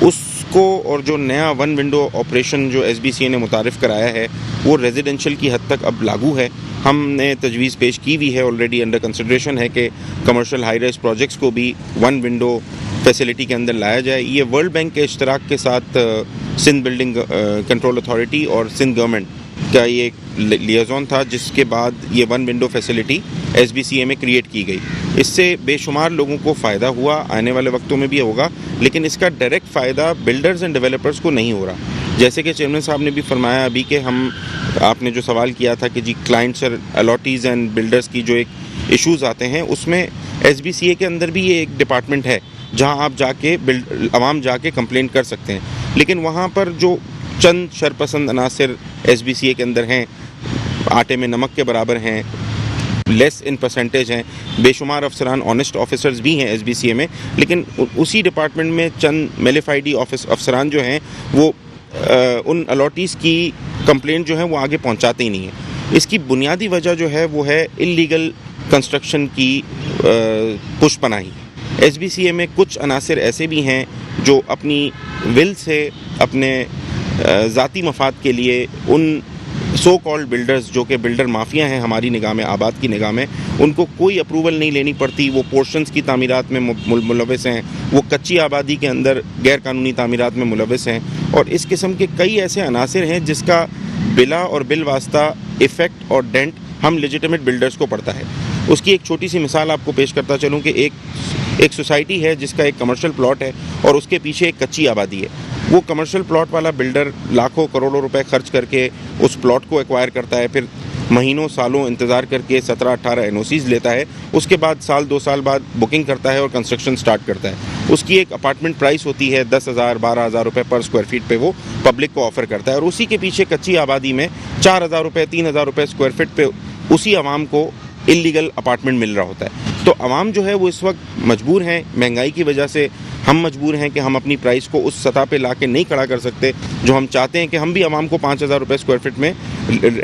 उसको और जो नया वन विंडो ऑपरेशन जो SBCA ने मुतारिफ़ कराया है वो रेजिडेंशियल की हद तक अब लागू है। हमने तजवीज़ पेश की हुई है, ऑलरेडी अंडर कंसिडरेशन है कि कमर्शियल हाई राइज प्रोजेक्ट्स को भी वन विंडो फैसिलिटी के अंदर लाया जाए। ये वर्ल्ड बैंक के इश्तराक के साथ सिंध बिल्डिंग कंट्रोल अथॉरिटी और सिंध गवर्नमेंट का ये एक लियाज़ोन था, जिसके बाद ये वन विंडो फैसिलिटी SBCA में क्रिएट की गई। इससे बेशुमार लोगों को फ़ायदा हुआ, आने वाले वक्तों में भी होगा, लेकिन इसका डायरेक्ट फ़ायदा बिल्डर्स एंड डेवलपर्स को नहीं हो रहा। जैसे कि चेयरमैन साहब ने भी फरमाया अभी कि आपने जो सवाल किया था कि जी क्लाइंट्स और अलॉटीज़ एंड बिल्डर्स की जो एक इश्यूज़ आते हैं, उसमें SBCA के अंदर भी ये एक डिपार्टमेंट है जहां आप जाके आवाम जाके कंप्लेन कर सकते हैं, लेकिन वहां पर जो चंद शरपसंद अनासिर SBCA के अंदर हैं, आटे में नमक के बराबर हैं, लेस इन परसेंटेज हैं। बेशुमार अफसरान ऑनेस्ट ऑफिसर्स भी हैं SBCA में, लेकिन उसी डिपार्टमेंट में चंद मेलिफाइडी अफसरान जो हैं वो उन अलॉटीज़ की कंप्लेंट जो है वो आगे पहुंचाते ही नहीं है। इसकी बुनियादी वजह जो है वो है इल्लीगल कंस्ट्रक्शन की पुशपनाही। SBCA में कुछ अनासिर ऐसे भी हैं जो अपनी विल से अपने ज़ाती मफाद के लिए उन सो कॉल्ड बिल्डर्स जो कि बिल्डर माफिया हैं हमारी निगाह में, आबाद की निगाह में, उनको कोई अप्रूवल नहीं लेनी पड़ती। वो पोर्शंस की तामीरात में मुलविस हैं, वो कच्ची आबादी के अंदर गैर कानूनी तामीरात में मुलविस हैं, और इस किस्म के कई ऐसे अनासिर हैं जिसका बिला और बिल वास्ता इफ़ेक्ट और डेंट हम लेजिटिमेट बिल्डर्स को पड़ता है। उसकी एक छोटी सी मिसाल आपको पेश करता चलूँ कि एक सोसाइटी है जिसका एक कमर्शियल प्लॉट है और उसके पीछे एक कच्ची आबादी है। वो कमर्शियल प्लॉट वाला बिल्डर लाखों करोड़ों रुपए खर्च करके उस प्लॉट को एक्वायर करता है, फिर महीनों सालों इंतज़ार करके 17-18 NOCs लेता है, उसके बाद साल 2 साल बाद बुकिंग करता है और कंस्ट्रक्शन स्टार्ट करता है। उसकी एक अपार्टमेंट प्राइस होती है 10,000-12,000 रुपये पर स्क्वायर फीट पे वो पब्लिक को ऑफ़र करता है, और उसी के पीछे कच्ची आबादी में 4,000 रुपये 3,000 रुपये स्क्वायर फीट पे उसी आवाम को इल्लीगल अपार्टमेंट मिल रहा होता है। तो आवाम जो है वो इस वक्त मजबूर हैं, महंगाई की वजह से हम मजबूर हैं कि हम अपनी प्राइस को उस सतह पे ला के नहीं खड़ा कर सकते जो हम चाहते हैं कि हम भी आवाम को 5,000 रुपये स्क्वायर फीट में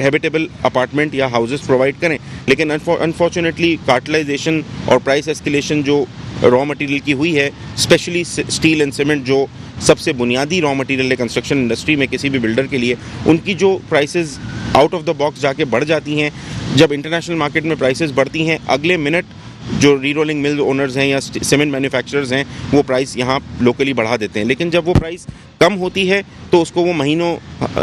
हैबिटेबल अपार्टमेंट या हाउसेस प्रोवाइड करें। लेकिन अनफॉर्चुनेटली कार्टलाइजेशन और प्राइस एस्केलेशन जो रॉ मटेरियल की हुई है, स्पेशली स्टील एंड सीमेंट जो सबसे बुनियादी रॉ मटेरियल है कंस्ट्रक्शन इंडस्ट्री में किसी भी बिल्डर के लिए, उनकी जो prices out of the box जाके बढ़ जाती हैं। जब इंटरनेशनल मार्केट में प्राइसेस बढ़ती हैं, अगले मिनट जो रीरोलिंग मिल ओनर्स हैं या सीमेंट मैन्युफैक्चरर्स हैं वो प्राइस यहाँ लोकली बढ़ा देते हैं। लेकिन जब वो प्राइस कम होती है तो उसको वो महीनों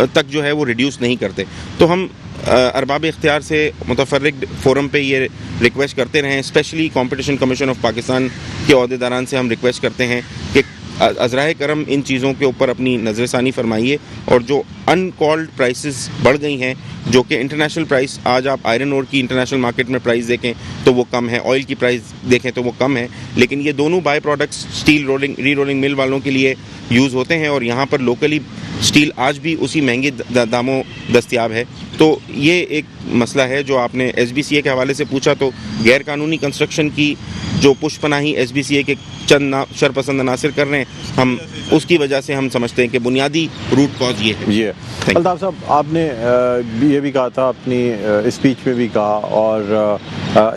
तक जो है वो रिड्यूस नहीं करते। तो हम अरबाब इख्तियार से मुतफर्रिक फोरम पे ये रिक्वेस्ट करते रहे, specially competition commission of Pakistan के अहदेदारान से हम रिक्वेस्ट करते हैं कि अज़राए करम इन चीज़ों के ऊपर अपनी नज़रसानी फरमाइए। और जो अनकॉल्ड प्राइसेस बढ़ गई हैं, जो कि इंटरनेशनल प्राइस, आज आप आयरन ओर की इंटरनेशनल मार्केट में प्राइस देखें तो वो कम है, ऑयल की प्राइस देखें तो वो कम है, लेकिन ये दोनों बाय प्रोडक्ट्स स्टील रीरोलिंग मिल वालों के लिए यूज़ होते हैं और यहाँ पर लोकली स्टील आज भी उसी महंगे दामों दस्तयाब है। तो ये एक मसला है जो आपने SBCA के हवाले से पूछा। तो गैर कानूनी कंस्ट्रक्शन की जो पुष्पनाही SBCA के चंद शरपसंद अनासिर कर रहे हैं, हम उसकी वजह से हम समझते हैं कि बुनियादी रूट कॉज ये है। ये अल्ताफ साहब, आपने ये भी कहा था अपनी स्पीच में भी कहा और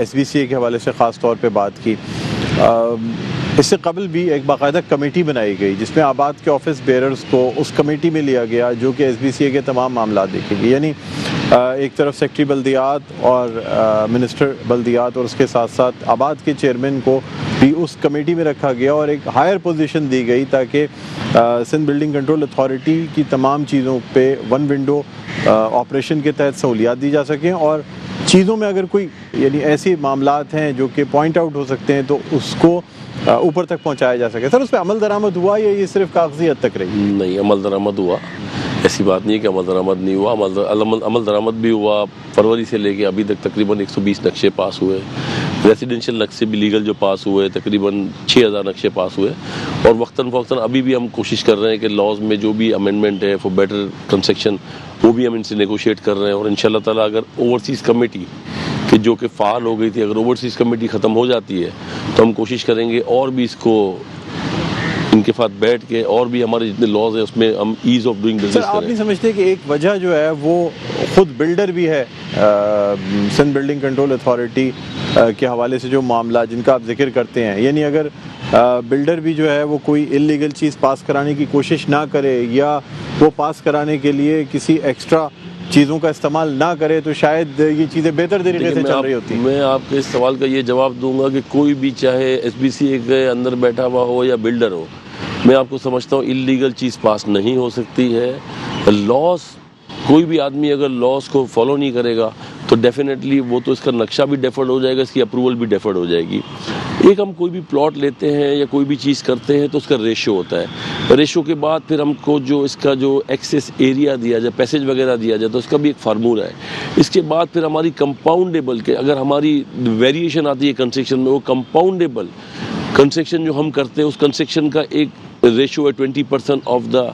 SBCA के हवाले से ख़ास तौर पे बात की। इससे कबल भी एक बाकायदा कमेटी बनाई गई जिसमें आबाद के ऑफिस बेयरर्स को उस कमेटी में लिया गया जो कि SBCA के तमाम मामला देखेगी। यानी एक तरफ सेक्रेटरी बल्दियात और मिनिस्टर बल्दियात और उसके साथ साथ आबाद के चेयरमैन को भी उस कमेटी में रखा गया और एक हायर पोजीशन दी गई ताकि सिंध बिल्डिंग कंट्रोल अथॉरिटी की तमाम चीज़ों पे वन विंडो ऑपरेशन के तहत सहूलियात दी जा सकें और चीज़ों में अगर कोई यानी ऐसे मामलात हैं जो कि पॉइंट आउट हो सकते हैं तो उसको ऊपर तक पहुंचाया जा सके। सर, उस पर अमल दरामद हुआ या ये सिर्फ कागजी हद तक रही? नहीं, अमल दरामद हुआ, ऐसी बात नहीं है कि अमल दरामद नहीं हुआ। अमल दरामद भी हुआ। फरवरी से लेके अभी तक तकरीबन 120 नक्शे पास हुए। रेसिडेंशियल नक्शे भी लीगल जो पास हुए तकरीबन 6,000 नक्शे पास हुए। और वक्तन फ़वक्तन अभी भी हम कोशिश कर रहे हैं कि लॉज में जो भी अमेंडमेंट है फॉर बेटर कंस्ट्रक्शन वो भी हम इनसे नेगोशिएट कर रहे हैं। और इंशाल्लाह ताला अगर ओवरसीज़ कमेटी कि जो कि फ़ाल हो गई थी, अगर ओवरसीज़ कमेटी ख़त्म हो जाती है तो हम कोशिश करेंगे और भी इसको इनके साथ बैठ के और भी हमारे जितने लॉज हैं उसमें हम ईज़ ऑफ डूइंग बिजनेस करें। आप नहीं समझते कि एक वजह जो है वो खुद बिल्डर भी है? सिंध बिल्डिंग कंट्रोल अथॉरिटी के हवाले से जो मामला जिनका आप जिक्र करते हैं, यानी अगर बिल्डर भी जो है वो कोई इलीगल चीज़ पास कराने की कोशिश ना करे या वो पास कराने के लिए किसी एक्स्ट्रा चीज़ों का इस्तेमाल ना करे तो शायद ये चीज़ें बेहतर तरीके से चल रही होती हैं। मैं आपके इस सवाल का ये जवाब दूंगा कि कोई भी चाहे SBCA के अंदर बैठा हुआ हो या बिल्डर हो, मैं आपको समझता हूँ इलीगल चीज़ पास नहीं हो सकती है। लॉस, कोई भी आदमी अगर लॉस को फॉलो नहीं करेगा तो डेफिनेटली वो तो इसका नक्शा भी डेफर्ड हो जाएगा, इसकी अप्रूवल भी डेफर्ड हो जाएगी। एक हम कोई भी प्लॉट लेते हैं या कोई भी चीज़ करते हैं तो उसका रेशो होता है। रेशो के बाद फिर हमको जो इसका जो एक्सेस एरिया दिया जाए, पैसेज वगैरह दिया जाए, तो इसका भी एक फार्मूला है। इसके बाद फिर हमारी कंपाउंडेबल के अगर हमारी वेरिएशन आती है कंस्ट्रक्शन में, वो कंपाउंडेबल कंस्ट्रक्शन जो हम करते हैं उस कंस्ट्रक्शन का एक रेशो है 20% ऑफ द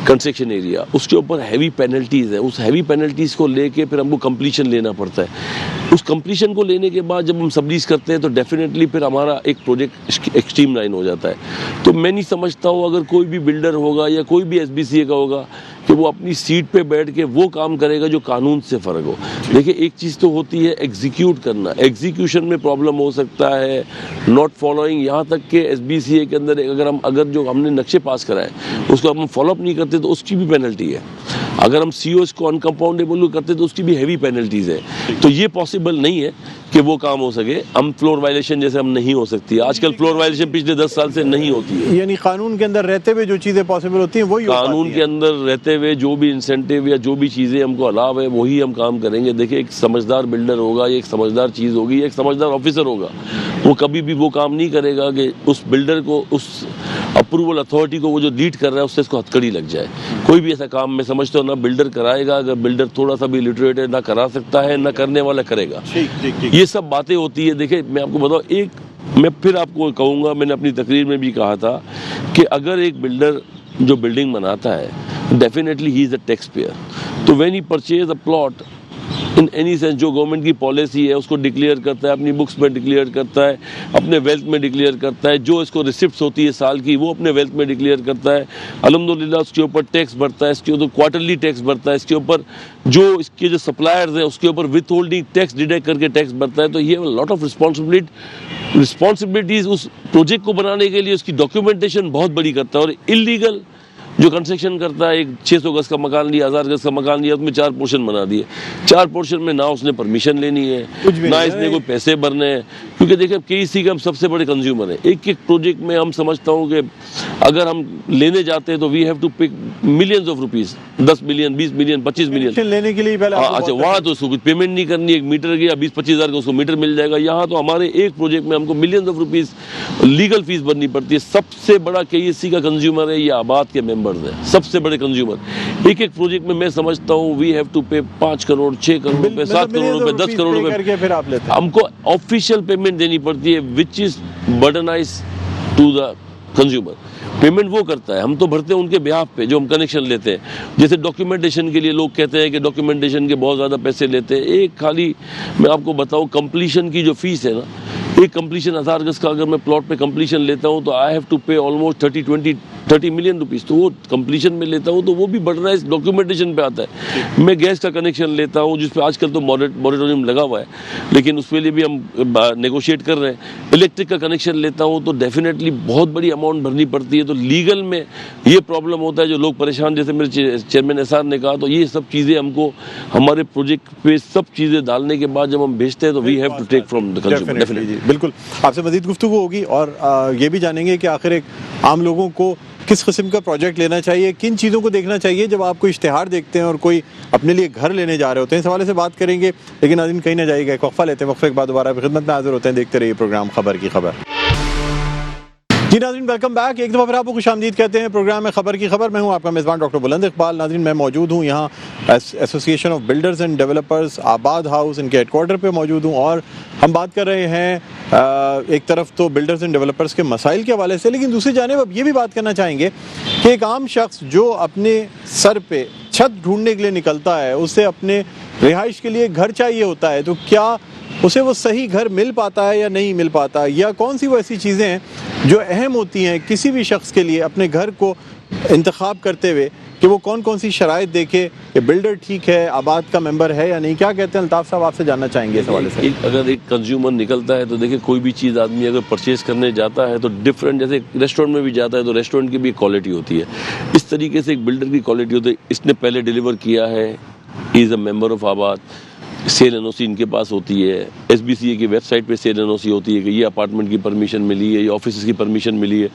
कंस्ट्रक्शन एरिया, उसके ऊपर हैवी पेनल्टीज़ है। उस हैवी पेनल्टीज़ को लेके फिर हमको कंप्लीशन लेना पड़ता है। उस कंप्लीशन को लेने के बाद जब हम सबलीज करते हैं तो डेफिनेटली फिर हमारा एक प्रोजेक्ट एक्सट्रीम लाइन हो जाता है। तो मैं नहीं समझता हूँ अगर कोई भी बिल्डर होगा या कोई भी SBCA का होगा कि वो अपनी सीट पे बैठ के वो काम करेगा जो कानून से फ़र्क हो। देखिए, एक चीज़ तो होती है एग्जीक्यूट करना, एग्जीक्यूशन में प्रॉब्लम हो सकता है, नॉट फॉलोइंग, यहाँ तक कि SBCA के अंदर अगर जो हमने नक्शे पास कराए उसको हम फॉलोअप नहीं करते तो उसकी भी पेनल्टी है। अगर हम COs को अनकंपाउंडेबल करते तो उसकी भी हैवी पेनल्टीज़ है। तो ये पॉसिबल नहीं है कि वो काम हो सके। हम फ्लोर वायलेशन जैसे हम नहीं हो सकती, आजकल फ्लोर वायलेशन पिछले 10 साल से नहीं होती है। यानी कानून के अंदर रहते हुए जो चीज़ें पॉसिबल होती हैं वही कानून के अंदर रहते हुए जो भी इंसेंटिव या जो भी चीज़ें हमको अलाव है वही हम काम करेंगे। देखिए, एक समझदार बिल्डर होगा, एक समझदार चीज़ होगी, एक समझदार ऑफिसर होगा, वो कभी भी वो काम नहीं करेगा कि उस बिल्डर को, उस अप्रूवल अथॉरिटी को वो जो लीड कर रहा है उससे इसको हथकड़ी लग जाए। कोई भी ऐसा काम मैं समझता हूँ ना बिल्डर कराएगा, अगर बिल्डर थोड़ा सा भी लिटरेट है ना करा सकता है, ना करने वाला करेगा। ये सब बातें होती है। देखिए, मैं आपको बताऊँ, मैं फिर आपको कहूँगा, मैंने अपनी तकरीर में भी कहा था कि अगर एक बिल्डर जो बिल्डिंग बनाता है definitely he is a tax payer. तो when he purchase a plot in any sense जो गवर्नमेंट की पॉलिसी है उसको डिक्लेयर करता है, अपनी बुक्स में डिक्लेयर करता है, अपने वेल्थ में डिक्लेयर करता है, जो इसको रिसिप्ट्स होती है साल की वो अपने वेल्थ में डिक्लेयर करता है, अल्हम्दुलिल्लाह उसके ऊपर टैक्स भरता है, इसके ऊपर क्वार्टरली टैक्स भरता है, इसके ऊपर जो इसके जो सप्लायर्स हैं उसके ऊपर विथ होल्डिंग टैक्स डिडक्ट करके टैक्स भरता है। तो ये लॉट ऑफ रिस्पॉन्सिबिलिटीज उस प्रोजेक्ट को बनाने के लिए उसकी डॉक्यूमेंटेशन बहुत बड़ी करता है। और इलीगल जो कंस्ट्रक्शन करता है, एक 600 गज का मकान लिया, 1000 गज का मकान लिया, उसमें 4 पोर्शन बना दिए, 4 पोर्शन में ना उसने परमिशन लेनी है, ना इसने कोई पैसे भरने हैं, क्योंकि देखिए केईसी के हम सबसे बड़े कंज्यूमर हैं। एक एक प्रोजेक्ट में हम समझता हूँ कि अगर हम लेने जाते हैं तो we have to pick millions of rupees, 10 million, 20 million, 25 million लेने के लिए पहले अच्छा, वहाँ तो उसको कुछ पेमेंट नहीं करनी, एक मीटर गया 20-25 हज़ार का उसको मीटर मिल जाएगा। यहाँ तो हमारे एक प्रोजेक्ट में हमको millions of rupees legal fees भरनी पड़ती है। सबसे बड़ा केईसी का कंज्यूमर है ये आबाद के मेंबर्स हैं, सबसे बड़े कंज्यूमर। एक एक प्रोजेक्ट में मैं समझता हूँ वी हैव टू पे 5 करोड़, 6 करोड़ रुपए, 7 करोड़ रुपए, 10 करोड़ रुपए फिर आप लेते हैं। हमको ऑफिशियल पेमेंट देनी पड़ती है, which is burdenize to the consumer. Payment वो करता है, हम तो भरते हैं उनके बिहाफ पे जो हम कनेक्शन लेते हैं। जैसे डॉक्यूमेंटेशन के लिए लोग कहते हैं कि डॉक्यूमेंटेशन के बहुत ज़्यादा पैसे लेते हैं। एक खाली मैं आपको बताऊं, कंप्लीशन की जो फीस है ना, एक कंप्लीशन 1000 गज का अगर मैं प्लॉट पे कंप्लीशन लेता हूं तो आई हैव टू पे ऑलमोस्ट 30 मिलियन रुपीस। तो वो कंप्लीशन में लेता हूं तो वो भी बर्डनाइज डॉक्यूमेंटेशन पे आता है। मैं गैस का कनेक्शन लेता हूं जिस पे आजकल तो मॉरेटोरियम लगा हुआ है, लेकिन उसके लिए भी हम नेगोशिएट कर रहे हैं। इलेक्ट्रिक का कनेक्शन लेता हूं तो डेफिनेटली बहुत बड़ी अमाउंट भरनी पड़ती है। तो लीगल में ये प्रॉब्लम होता है, जो लोग परेशान, जैसे मेरे चेयरमैन एहसान ने कहा, तो ये सब चीज़ें हमको हमारे प्रोजेक्ट पे सब चीज़ें डालने के बाद जब हम भेजते हैं तो we have to take from the consumer. Definitely बिल्कुल, आपसे मजीद गुफ्तगू होगी और ये भी जानेंगे कि आखिर एक आम लोगों को किस किस्म का प्रोजेक्ट लेना चाहिए, किन चीज़ों को देखना चाहिए जब आप कोई इश्तिहार देखते हैं और कोई अपने लिए घर लेने जा रहे होते हैं। इस हवाले से बात करेंगे, लेकिन नाज़रीन कहीं ना जाइएगा, एक वक्फा लेते हैं, वक्फे के बाद दोबारा खिदमत में हाजिर होते हैं। देखते रहिए प्रोग्राम खबर की खबर। जी नाज़रीन, वेलकम बैक। एक दफ़ा फिर आपको खुशामदीद कहते हैं प्रोग्राम में खबर की खबर। मैं हूं आपका मेज़बान डॉक्टर बुलंद इकबाल। नाज़रीन, मैं मौजूद हूं यहाँ association of builders and developers आबाद हाउस, इनके हेडक्वार्टर पे मौजूद हूं और हम बात कर रहे हैं एक तरफ तो बिल्डर्स एंड डेवलपर्स के मसाइल के हवाले से, लेकिन दूसरी जानिब अब ये भी बात करना चाहेंगे कि एक आम शख्स जो अपने सर पे छत ढूंढने के लिए निकलता है, उसे अपने रिहाइश के लिए घर चाहिए होता है, तो क्या उसे वो सही घर मिल पाता है या नहीं मिल पाता, या कौन सी वो ऐसी चीज़ें हैं जो अहम होती हैं किसी भी शख्स के लिए अपने घर को इंतखाब करते हुए, कि वो कौन कौन सी शराइत देखे कि बिल्डर ठीक है, आबाद का मेंबर है या नहीं। क्या कहते हैं अल्ताफ़ साहब, आपसे जानना चाहेंगे इस हवाले से। अगर एक कंज्यूमर निकलता है तो देखिए, कोई भी चीज़ आदमी अगर परचेज करने जाता है तो डिफरेंट, जैसे रेस्टोरेंट में भी जाता है तो रेस्टोरेंट की भी क्वालिटी होती है, इस तरीके से एक बिल्डर की क्वालिटी होती है। इसने पहले डिलीवर किया है, इज़ अ मेंबर ऑफ आबाद, सेल एनओसी इनके पास होती है, एसबीसीए की वेबसाइट पे सेल एनओसी होती है कि ये अपार्टमेंट की परमिशन मिली है, ये ऑफिस की परमिशन मिली है।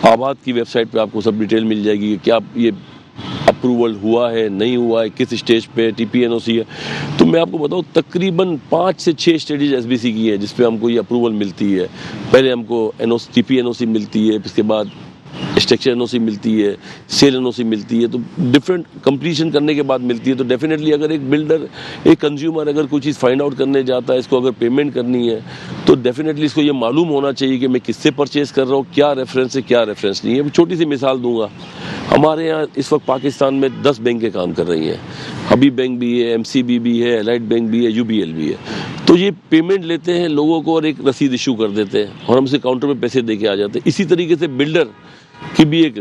आबाद की वेबसाइट पे आपको सब डिटेल मिल जाएगी कि क्या ये अप्रूवल हुआ है, नहीं हुआ है, किस स्टेज पे टीपीएनओसी है। तो मैं आपको बताऊं, तकरीबन 5 से 6 स्टेजेस एसबीसी की है जिसपे हमको ये अप्रूवल मिलती है। पहले हमको टीपीएनओसी मिलती है, इसके बाद स्ट्रक्चर एनओसी मिलती है, सेल एनओसी मिलती है, तो डिफरेंट कंप्लीशन करने के बाद मिलती है। तो डेफिनेटली अगर एक बिल्डर, एक कंज्यूमर अगर कोई चीज़ फाइंड आउट करने जाता है, इसको अगर पेमेंट करनी है, तो डेफिनेटली इसको ये मालूम होना चाहिए कि मैं किससे परचेज कर रहा हूँ, क्या रेफरेंस है, क्या रेफरेंस नहीं है। छोटी सी मिसाल दूंगा, हमारे यहाँ इस वक्त पाकिस्तान में 10 बैंकें काम कर रही हैं। हबीब बैंक भी है, एमसीबी भी है, एलाइट बैंक भी है, यूबीएल भी है। तो ये पेमेंट लेते हैं लोगों को और एक रसीद इशू कर देते हैं और हमसे काउंटर पे पैसे दे के आ जाते हैं। इसी तरीके से बिल्डर की भी एक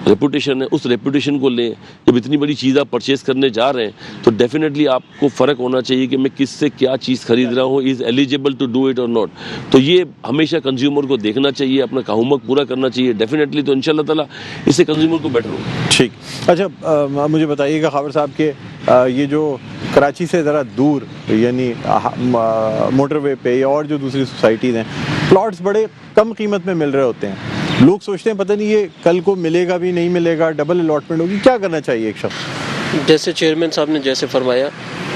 रेपुटेशन है, उस रेपुटेशन को लें। जब इतनी बड़ी चीज़ आप परचेज करने जा रहे हैं तो डेफिनेटली आपको फ़र्क होना चाहिए कि मैं किससे क्या चीज़ खरीद रहा हूँ, is eligible to do it और नॉट। तो ये हमेशा कंज्यूमर को देखना चाहिए, अपना काहुमक पूरा करना चाहिए डेफिनेटली। तो इंशाल्लाह ताला इससे कंज्यूमर को बेटर होगा। ठीक, अच्छा मुझे बताइएगा खाबर साहब के ये जो कराची से ज़रा दूर, यानी मोटरवे पे या और जो दूसरी सोसाइटीज़ हैं, प्लॉट्स बड़े कम कीमत में मिल रहे होते हैं। लोग सोचते हैं पता नहीं ये कल को मिलेगा भी नहीं मिलेगा, डबल अलॉटमेंट होगी। क्या करना चाहिए एक शख्स? जैसे चेयरमैन साहब ने जैसे फरमाया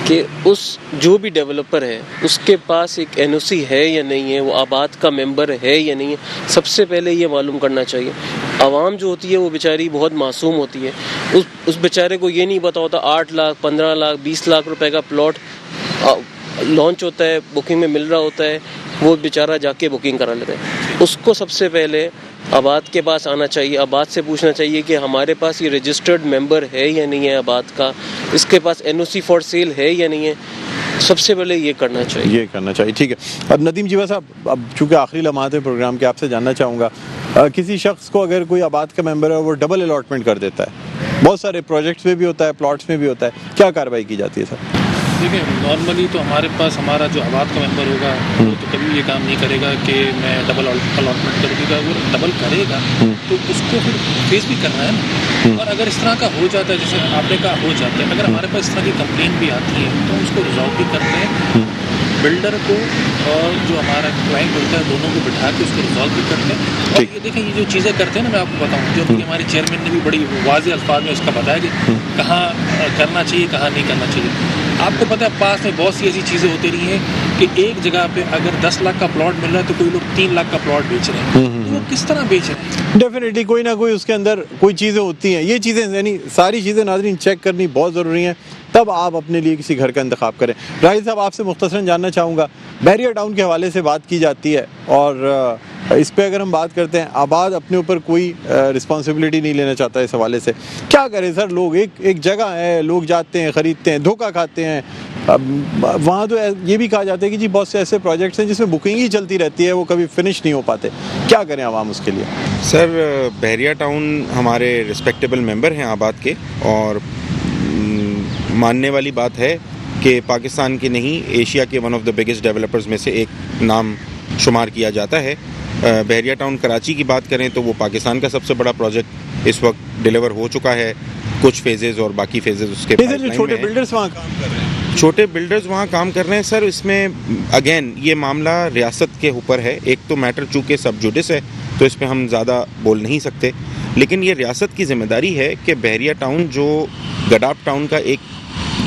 कि उस जो भी डेवलपर है उसके पास एक एनओसी है या नहीं है, वो आबाद का मेंबर है या नहीं है, सबसे पहले ये मालूम करना चाहिए। आवाम जो होती है वो बेचारी बहुत मासूम होती है, उस बेचारे को ये नहीं पता होता 8 लाख 15 लाख 20 लाख रुपए का प्लॉट लॉन्च होता है, बुकिंग में मिल रहा होता है, वो बेचारा जाके बुकिंग करा लेता है। उसको सबसे पहले आबाद के पास आना चाहिए, आबाद से पूछना चाहिए कि हमारे पास ये रजिस्टर्ड मेंबर है या नहीं है आबाद का, इसके पास एनओसी फॉर सेल है या नहीं है। सबसे पहले ये करना चाहिए। ये करना चाहिए, ठीक है। अब नदीम जीवा साहब, अब चूंकि आखिरी लम्हात है प्रोग्राम के, आपसे जानना चाहूँगा, किसी शख्स को अगर कोई आबाद का मेंबर है वो डबल अलॉटमेंट कर देता है, बहुत सारे प्रोजेक्ट्स में भी होता है, प्लॉट्स में भी होता है, क्या कार्रवाई की जाती है सर? देखिए, नॉर्मली तो हमारे पास हमारा जो आबाद का मेंबर होगा वो तो कभी ये काम नहीं करेगा कि मैं डबल अलॉटमेंट कर दूँगा। वो डबल करेगा तो उसको फिर फेस भी करना है ना। और अगर इस तरह का हो जाता है, जैसे आपने कहा हो जाता है, अगर हमारे पास इस तरह की कंप्लेन भी आती है तो हम उसको रिजॉल्व भी करते हैं, बिल्डर को और जो हमारा क्लाइंट होता है दोनों को बिठा के उसको रिजॉल्व भी करते हैं। और ये देखें, ये जो चीज़ें करते हैं ना, मैं आपको बताऊँ, जो अभी हमारे चेयरमैन ने भी बड़ी वाज़ेह अल्फाज में उसका बताया कि कहाँ करना चाहिए, कहाँ नहीं करना चाहिए। आपको पता है पास में बहुत सी ऐसी चीज़ें होती रही हैं कि एक जगह पे अगर 10 लाख का प्लॉट मिल रहा है तो कोई लोग 3 लाख का प्लॉट बेच रहे हैं। तो वो किस तरह बेच रहे हैं? डेफिनेटली कोई ना कोई उसके अंदर कोई चीज़ें होती हैं। ये चीज़ें यानी सारी चीज़ें नाज़रीन चेक करनी बहुत ज़रूरी हैं, तब आप अपने लिए किसी घर का इंतखाब करें। राहिल साहब, आपसे मुख्तसरन जानना चाहूँगा, बैरियर टाउन के हवाले से बात की जाती है और इस पे अगर हम बात करते हैं, आबाद अपने ऊपर कोई रिस्पॉन्सिबिलिटी नहीं लेना चाहता इस हवाले से, क्या करें सर? लोग एक जगह है, लोग जाते हैं, ख़रीदते हैं, धोखा खाते हैं। वहाँ तो ये भी कहा जाता है कि जी बहुत से ऐसे प्रोजेक्ट्स हैं जिसमें बुकिंग ही चलती रहती है, वो कभी फिनिश नहीं हो पाते। क्या करें आवाम उसके लिए? सर, बहरिया टाउन हमारे रिस्पेक्टेबल मेंबर हैं आबाद के, और मानने वाली बात है कि पाकिस्तान के नहीं, एशिया के one of the biggest developers में से एक नाम शुमार किया जाता है। बहरिया टाउन कराची की बात करें तो वो पाकिस्तान का सबसे बड़ा प्रोजेक्ट इस वक्त डिलीवर हो चुका है, कुछ फेजेस और बाकी फेजेस उसके छोटे बिल्डर्स वहाँ काम कर रहे हैं, छोटे बिल्डर्स वहाँ काम कर रहे हैं। सर, इसमें अगेन ये मामला रियासत के ऊपर है। एक तो मैटर चूँकि सब जुडिस है तो इस पर हम ज़्यादा बोल नहीं सकते, लेकिन ये रियासत की जिम्मेदारी है कि बहरिया टाउन जो गडाफ टाउन का एक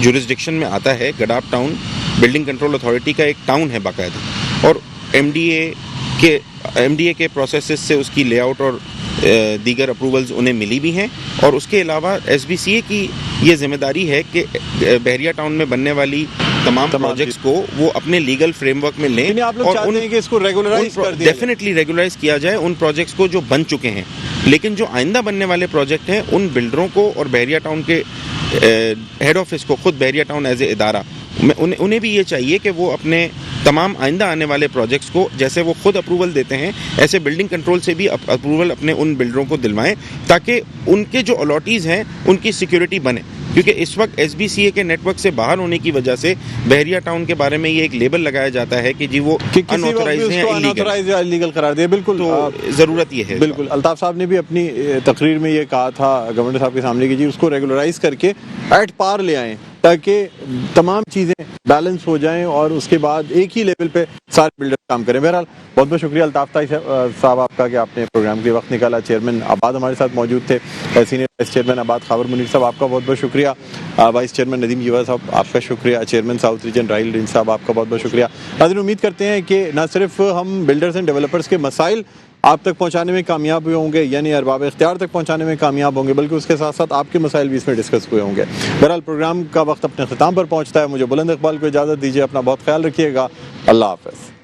जुरिस्डिक्शन में आता है, गडाफ टाउन बिल्डिंग कंट्रोल अथॉरिटी का एक टाउन है बाकायदा, और एमडीए के प्रोसेस से उसकी लेआउट और दीगर अप्रूवल्स उन्हें मिली भी हैं। और उसके अलावा एसबीसीए की ये जिम्मेदारी है कि बहरिया टाउन में बनने वाली तमाम प्रोजेक्ट्स को वो अपने लीगल फ्रेमवर्क में लें आप लोग और चाहते हैं कि इसको रेगुलराइज कर दिया डेफिनेटली रेगुलराइज किया जाए उन प्रोजेक्ट्स को जो बन चुके हैं। लेकिन जो आइंदा बनने वाले प्रोजेक्ट हैं, उन बिल्डरों को और बहरिया टाउन के हेड ऑफिस को, खुद बहरिया टाउन एज ए इदारा, उन्हें भी ये चाहिए कि वो अपने तमाम आइंदा आने वाले प्रोजेक्ट्स को, जैसे वो खुद अप्रूवल देते हैं, ऐसे बिल्डिंग कंट्रोल से भी अप्रूवल अपने उन बिल्डरों को दिलवाएं, ताकि उनके जो अलॉटीज़ हैं उनकी सिक्योरिटी बने। क्योंकि इस वक्त एसबीसीए के नेटवर्क से बाहर होने की वजह से बहरिया टाउन के बारे में ये एक लेबल लगाया जाता है कि जी वो अनऑथराइज्ड हैं, इलीगल करार दिया। बिल्कुल, तो ज़रूरत ये है। बिल्कुल, अल्ताफ साहब ने भी अपनी तकरीर में ये कहा था गवर्नर साहब के सामने कि जी उसको रेगुलराइज करके एट पार ले आएँ, ताकि तमाम चीज़ें बैलेंस हो जाएं और उसके बाद एक ही लेवल पे सारे बिल्डर काम करें। बहरहाल बहुत बहुत शुक्रिया अल्ताफ साहब आपका कि आपने प्रोग्राम के वक्त निकाला। चेयरमैन आबाद हमारे साथ मौजूद थे, सीनियर वाइस चेयरमैन आबाद खावर मुनीर साहब आपका बहुत बहुत शुक्रिया, वाइस चेयरमैन नदीम जीवा साहब आपका शुक्रिया, chairman south region Rahil rinse साहब आपका बहुत बहुत शुक्रिया। नाज़रीन, उम्मीद करते हैं कि न सिर्फ हम बिल्डर्स एंड डेवलपर्स के मसाइल आप तक पहुंचाने में कामयाब हुए होंगे, यानी अरबाब इख्तियार तक पहुंचाने में कामयाब होंगे, बल्कि उसके साथ साथ आपके मसाइल भी इसमें डिस्कस हुए होंगे। बहरहाल प्रोग्राम का वक्त अपने ख़िताम पर पहुंचता है। मुझे बुलंद इकबाल को इजाज़त दीजिए, अपना बहुत ख्याल रखिएगा। अल्लाह हाफ़िज़।